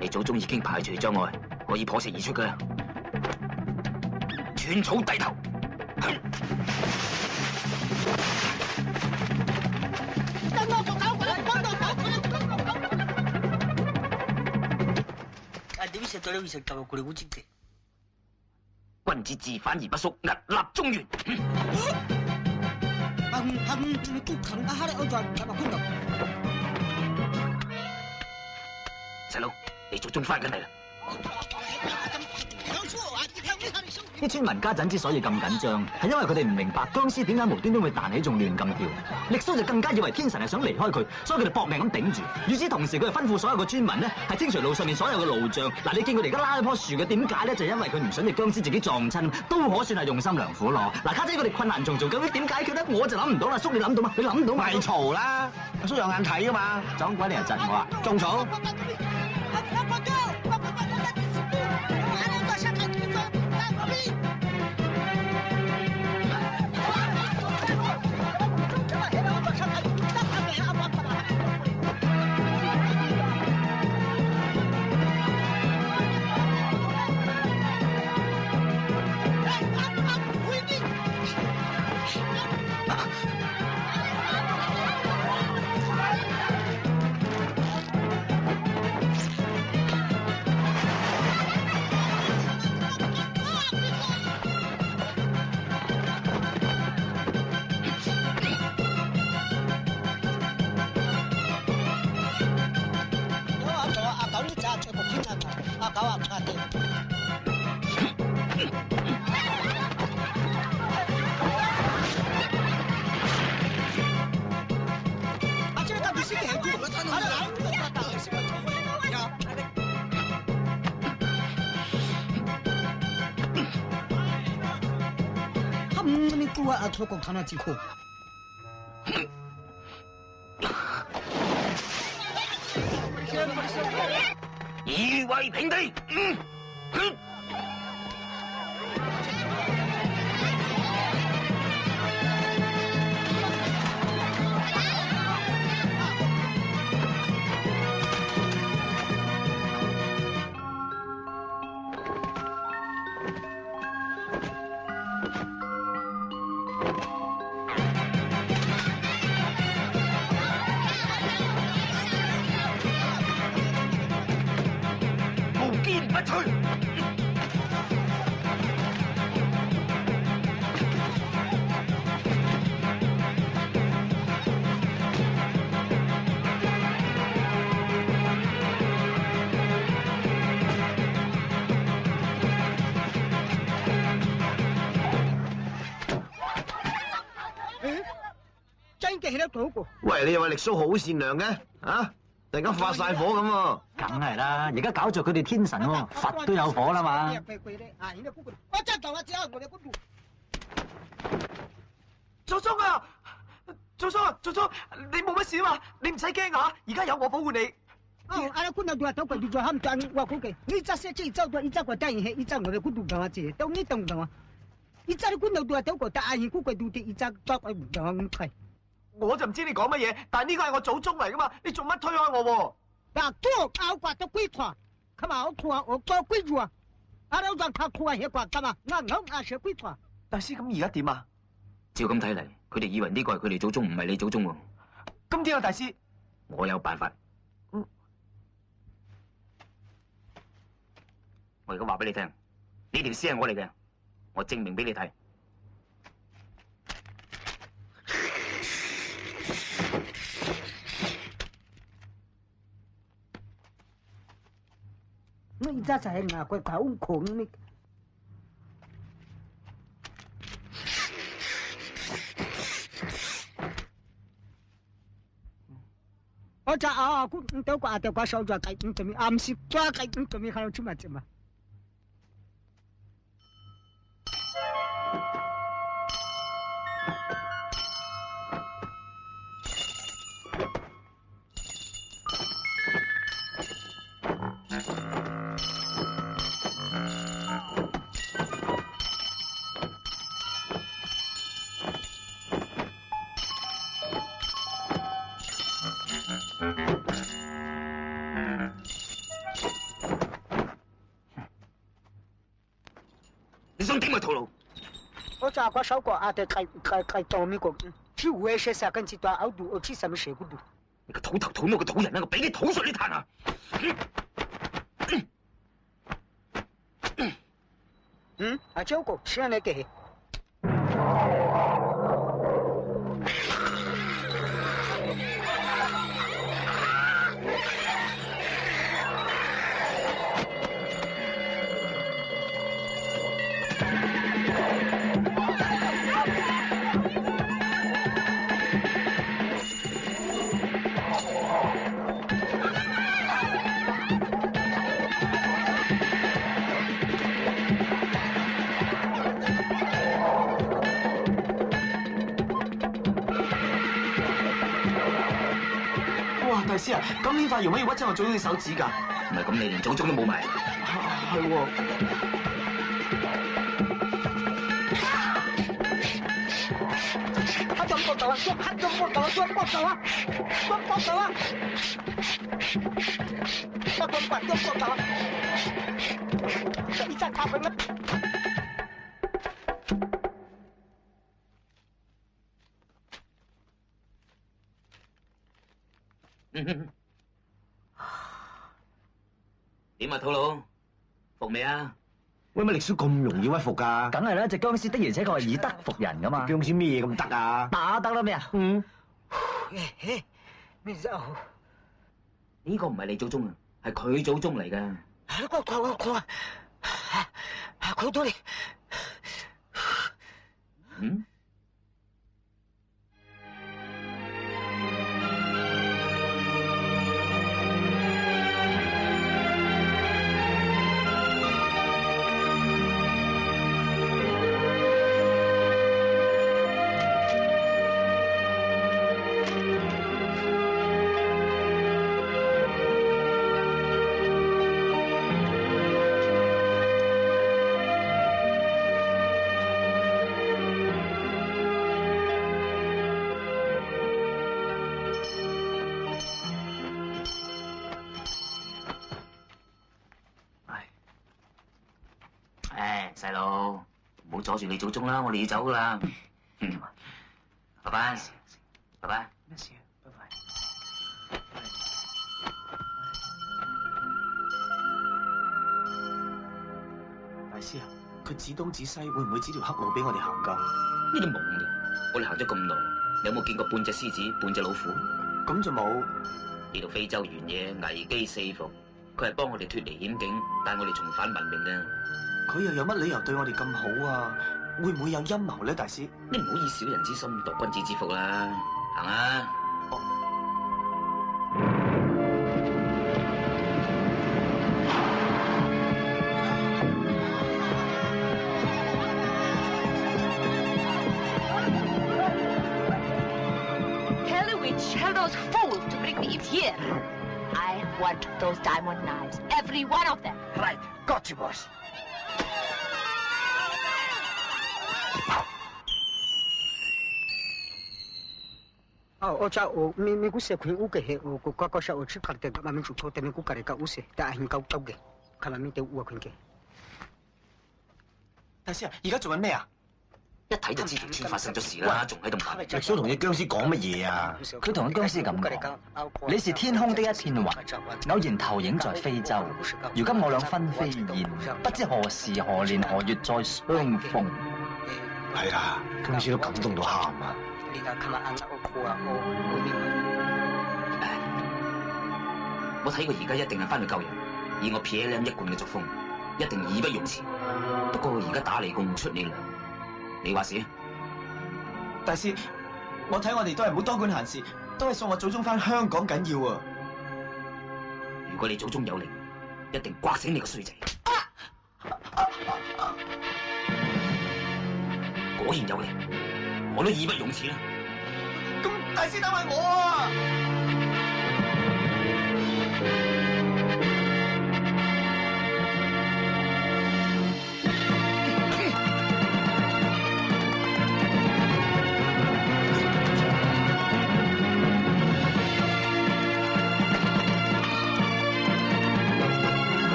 你祖宗已經排除障礙，可以破石而出㗎啦。寸草低頭。君子自反而不縮，屹立中原。細佬，你祖宗翻緊嚟啦！啲村民家陣之所以咁緊張，係因為佢哋唔明白僵屍點解無端端會彈起，仲亂咁跳。力蘇就更加以為天神係想離開佢，所以佢哋搏命咁頂住。與此同時，佢哋吩咐所有嘅村民咧，係清除路上面所有嘅路障。嗱，你見佢哋而家拉一棵樹嘅，點解咧？就因為佢唔想隻僵屍自己撞親，都可算係用心良苦咯。嗱，家姐佢哋困難重重，究竟點解決咧？我就諗唔到啦。叔你諗到嗎？你諗到咪嘈啦！阿叔有眼睇噶嘛，撞鬼你又窒我啊！種草。出国看了几口。以為平地。退！真嘅起得到個。喂，你又話力叔好善良嘅，啊？突然間發晒火咁喎。梗係啦，而家搞着佢哋天神喎，佛都有火啦嘛。我真當我只係我哋嗰度。祖宗啊！祖宗啊！祖宗，你冇乜事嘛？你唔使驚啊！而家有我保護你。哦，阿拉姑娘對阿頭佢哋做喊賺我估計，你揸車即係走到，你揸個單嘢，你揸我哋嗰度講話啫，到你懂唔懂啊？你揸啲姑娘對阿頭個單嘢，估計到啲，你揸抓鬼唔講咁快。我就唔知你講乜嘢，但係呢個係我祖宗嚟噶嘛，你做乜推開我喎？嗱，多拗掛都龜團，佢話我話我多龜住啊，阿老讓他掛嘢掛咁啊，啱阿蛇龜團。大師咁而家點啊？照咁睇嚟，佢哋以為呢個係佢哋祖宗，唔係你祖宗喎。咁點啊，大師？我有辦法。我而家話俾你聽，呢條屍係我嚟嘅，我證明俾你睇。我而家就係牙佢口窮呢。我就啊，佢都掛掉掛手抓計，咁咪暗示抓計，咁咪喺度做乜啫嘛？你想點嘅套路？我就掛手掛啊，就計到呢個，去威脅下跟住到嘔肚，我知什麼蛇嗰度。你個土頭土腦嘅土人啊！我俾你土水你彈啊！阿周哥，是啊，你嘅。大師啊，咁呢塊容可以屈親我祖宗嘅手指㗎？唔係咁，你連祖宗都冇埋。係喎。黑咗膊頭啊！黑咗膊頭啊！咗膊頭啊！咗膊頭啊！咗膊頭啊！一陣卡俾乜？點啊，土佬？服未啊？喂，乜力叔咁容易屈服㗎？梗係啦，隻僵屍的而且確係以德服人噶嘛。僵屍咩嘢咁得啊？打得啦咩啊？咩啫？呢個唔係你祖宗啊，係佢祖宗嚟㗎。佢到嚟。嗯？細佬，唔好阻住你祖宗啦，我哋要走噶啦。拜拜，拜拜。咩事啊？拜拜。師啊，佢指東指西，會唔會指條黑路俾我哋行㗎？呢啲懵嘅，我哋行咗咁耐，你有冇見過半隻獅子半隻老虎？咁就冇。呢度非洲原野危機四伏，佢係幫我哋脫離險境，帶我哋重返文明嘅。佢又有乜理由對我哋咁好啊？會唔會有陰謀咧，大師？你唔好以小人之心度君子之腹啦，行啊！Tell the witch, tell those fools to bring me it here. I want those diamond knives, every one of them. Right, got you, boss. 我家我咪估食佢屋嘅係我個時候我出嚟嘅，慢慢做錯，但係估隔離個屋食，但係很高嘅，看下面啲屋佢嘅。大師啊，而家做緊咩啊？一睇就知條村發生咗事啦，仲喺度問。你想同隻僵屍講乜嘢啊？佢同個僵屍咁講：你是天空的一片雲，偶然投影在非洲。如今我倆分飛燕，不知何時何年何月再相逢。係啦，僵屍都感動到喊啊！我睇佢而家一定係翻去救人，以我 PLM 一貫嘅作風，一定義不容辭。不過而家打嚟供唔出你糧，你話事啊？大師，我睇我哋都係唔好多管閒事，都係送我祖宗翻香港緊要啊！如果你祖宗有靈，一定刮醒你個衰仔。果然有靈，我都義不容辭啦。咁大師等埋我啊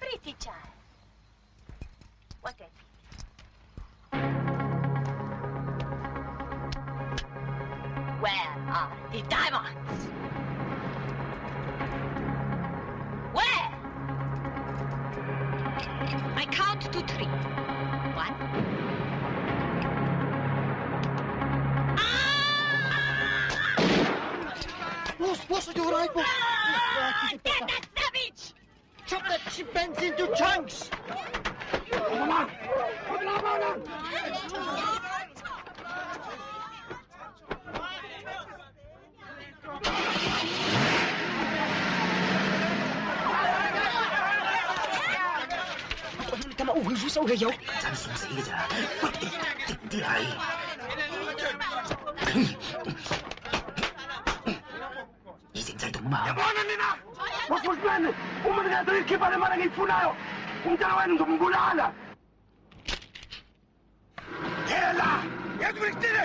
！Pretty child. What a Where are the diamonds? Where? I count to 3. 1. Boss, you're right, boss. Get that savage! Chop that chimpanzee into chunks! Come on, we just over here. 真送死嘅咋？喂，定啲係。以靜制動啊嘛。Wakuswene, umengaza ikhipha lemali engiyifunayo. Umntana wenu ngizomubulala. Yela, yesu ngicile.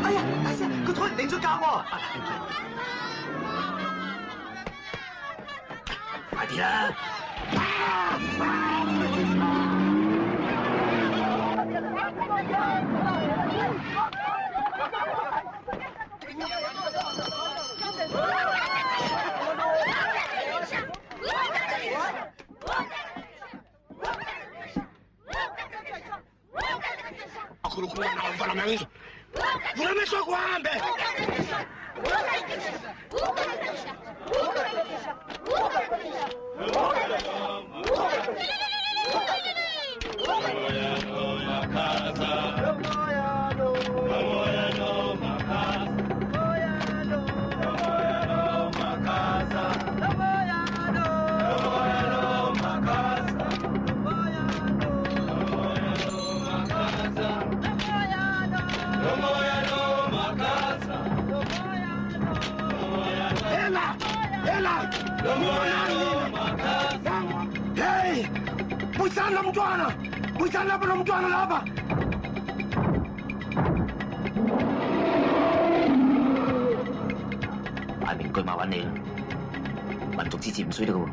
哎呀，大師，佢突然領咗價喎！快啲啦！Unameso kuhambe. 啦！嘿，不散那么转了，不散那么转了，老板。大明居馬揾你啦，民族支持唔衰得噶喎。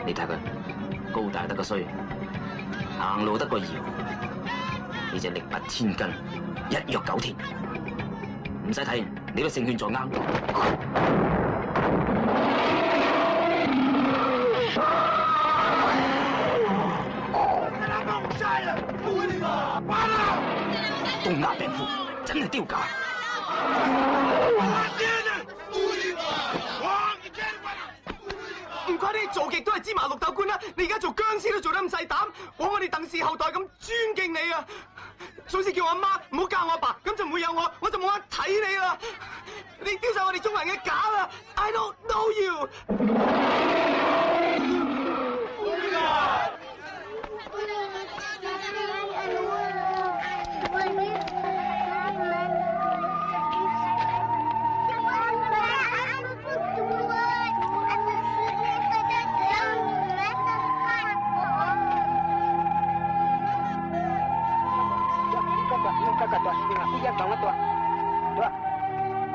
你睇佢高大得個衰，行路得個搖，你隻力拔千斤，一躍九田。唔使睇，你都勝券在握。東亞病夫真係丟架。唔怪你做極都係芝麻綠豆官啦！你而家做僵屍都做得咁細膽，我哋鄧氏後代咁尊敬你啊！總之叫我阿媽唔好教我阿爸，咁就唔會有我就冇得睇你啦！你丟晒我哋中國人嘅架啦 ！I don't know you。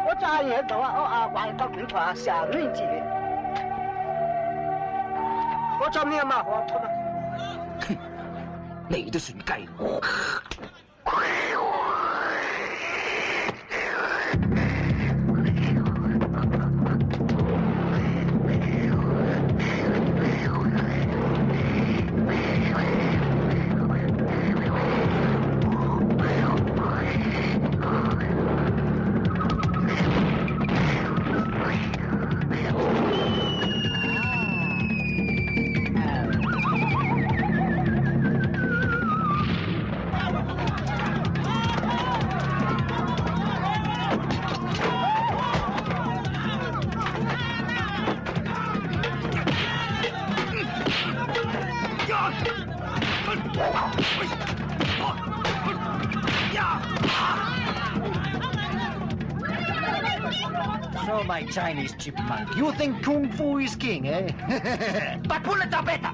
我揸嘢喺度啊！我還到警察成年字嘅，我做咩嘛？我錯啦！你都算雞。So, my Chinese chipmunk, you think Kung Fu is king, eh? But pull it up better!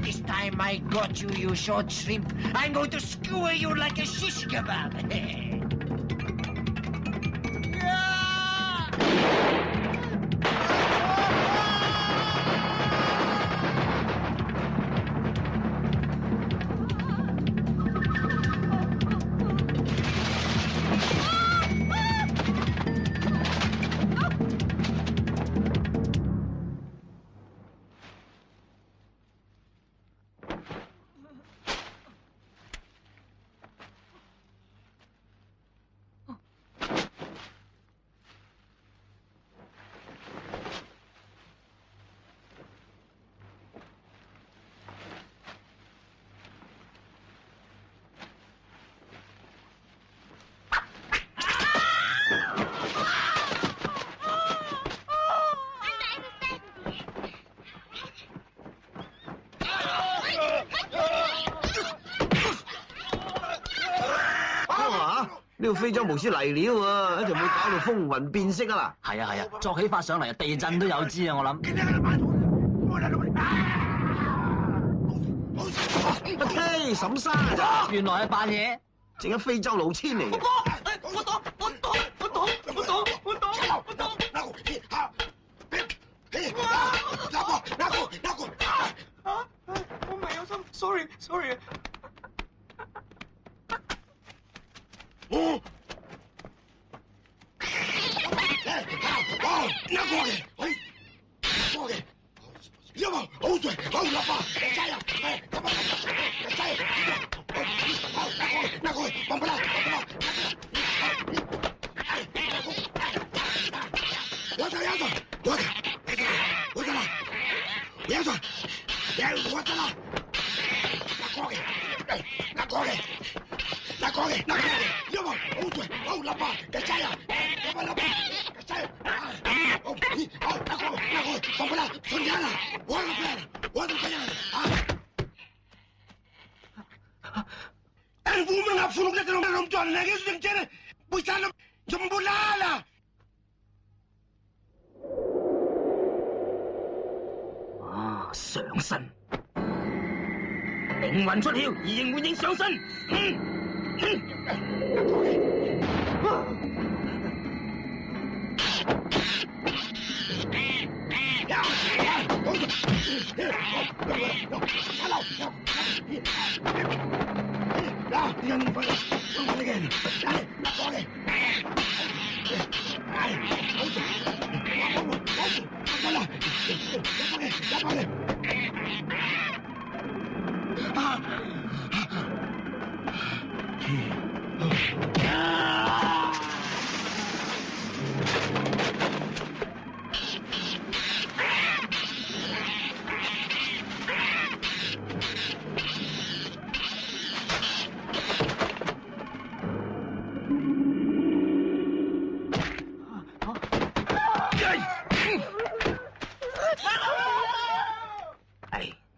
This time I got you, you short shrimp. I'm going to skewer you like a shish kebab.呢度非洲無師嚟料喎，一陣會搞到風雲變色啊！係啊，作起發上嚟地震都有知啊！我諗。K 沈生，原來係扮嘢。正一非洲老千嚟嘅。我擋！我唔係有心 ，sorry。上身，靈魂出竅，異形換影上身。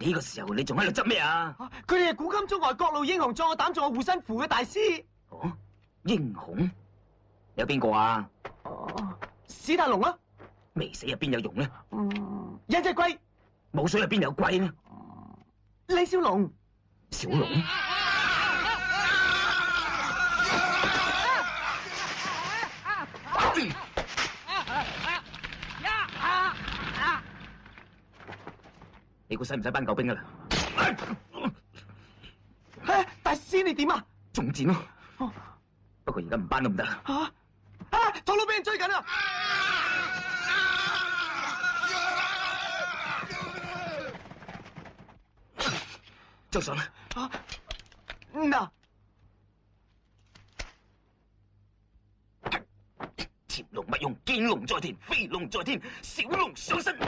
呢個時候你仲喺度執咩啊？佢哋係古今中外各路英雄壯我膽助我護身符嘅大師。哦，英雄有邊個啊？史泰龍啊？未死入邊有用咧？忍隻龜。冇水入邊有龜咧？李小龍。小龍？你估使唔使班救兵噶啦？大師你點啊？中箭咯。不過而家唔班都唔得。土佬俾人追緊啊！周上啦。嗱，潛龍勿用，見龍在田，飛龍在天，小龍上身。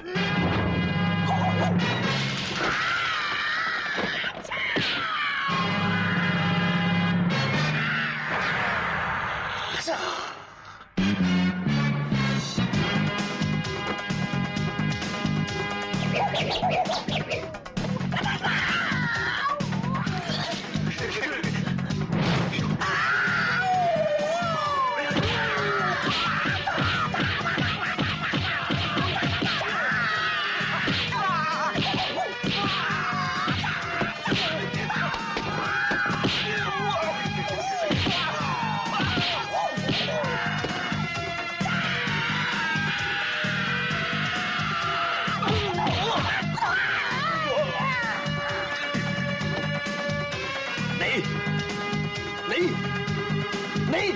你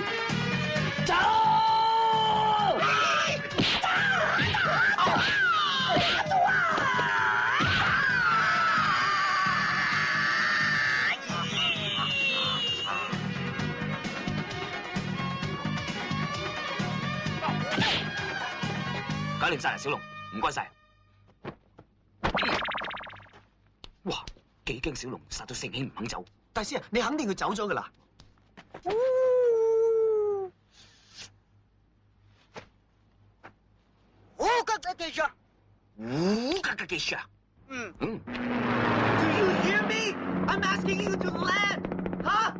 走！搞掂晒啦，小龍，唔該晒。哇，幾驚小龍殺到聖兄唔肯走。大師啊，你肯定佢走咗噶啦。Do you hear me? I'm asking you to land. Huh?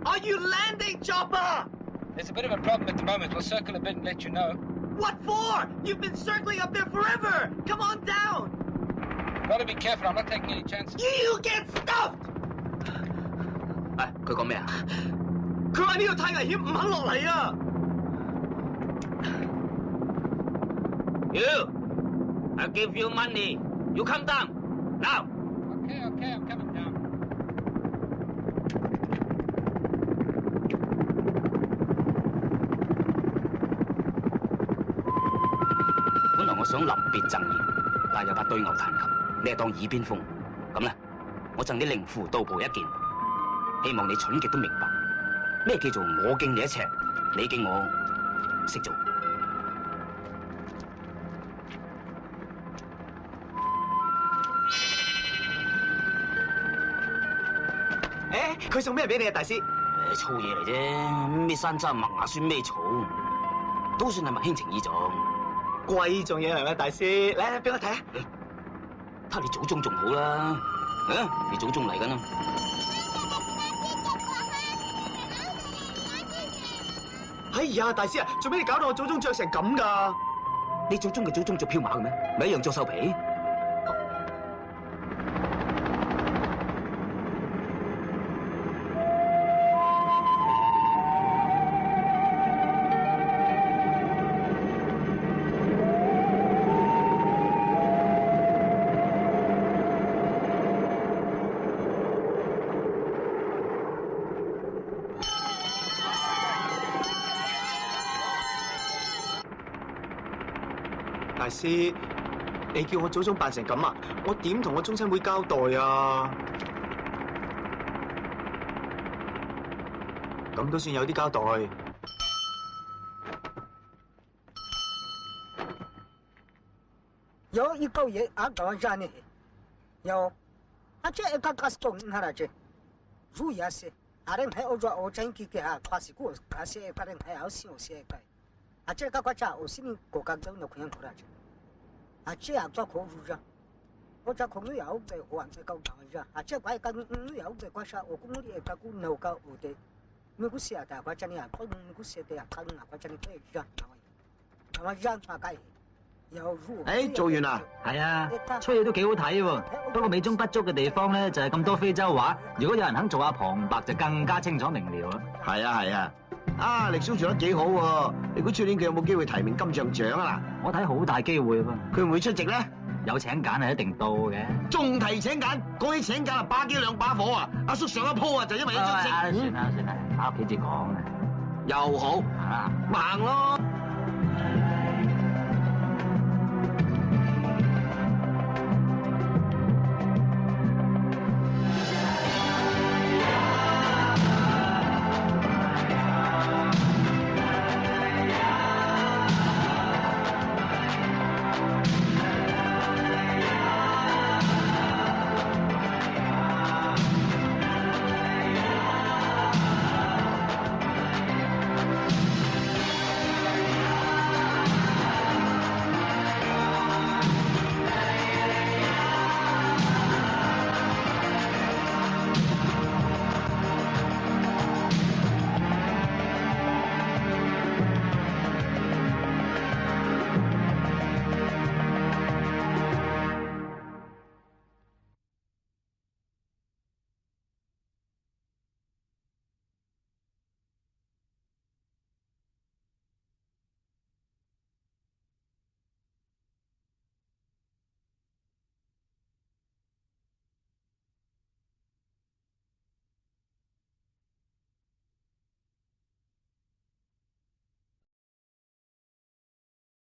Are you landing, Chopper? There's a bit of a problem at the moment. We'll circle a bit and let you know. What for? You've been circling up there forever. Come on down. Gotta be careful. I'm not taking any chances. You get stuffed. 佢講咩啊？佢話呢度太危險，唔肯落嚟啊 You, I give you money. You come down now. Okay, I'm coming down. 本來我想臨別贈言，但有把對牛彈琴，你係當耳邊風。咁咧，我贈你靈符道袍一件，希望你蠢極都明白咩叫做我敬你一尺，你敬我識做。誒，佢送咩俾你啊，大師？粗嘢嚟啫，咩山楂麥芽酸咩草，都算係物輕情意重。貴重嘢係咪，大師？嚟俾我睇下。睇你祖宗仲好啦，啊，你祖宗嚟緊啦。哎呀，大師啊，做咩你搞到我祖宗着成咁㗎？你祖宗嘅祖宗着飄馬嘅咩？咪一樣着獸皮？大師，你叫我祖宗扮成咁啊？我點同我宗親會交代啊？咁都算有啲交代。有一個嘢啊，講真呢，有啊，這一個custom那啦這，如也是，啊人喺歐洲歐真幾個啊，跨時過啊些個人喺歐先有些個，啊這個國家歐先國家都有可能過來這，啊這樣做可如着，我這可能有在環在高堂着，啊這塊跟有在國家我公里個股能夠有的，你估寫的國家呢，可能你估寫的啊，可能啊國家呢對着，咁啊樣做解。誒，做完啦？係啊，出嘢都幾好睇喎。不過美中不足嘅地方咧，就係咁多非洲話。如果有人肯做下旁白，就更加清楚明了啦。係啊係啊，啊力叔做得幾好喎！你估出年佢有冇機會提名金像獎啊？我睇好大機會喎。佢會唔會出席咧？有請柬係一定到嘅。仲提請柬？講起請柬啊，把幾兩把火啊！阿叔上一鋪啊，就因為一張席。算啦，翻屋企至講啦。又好，啊，行咯。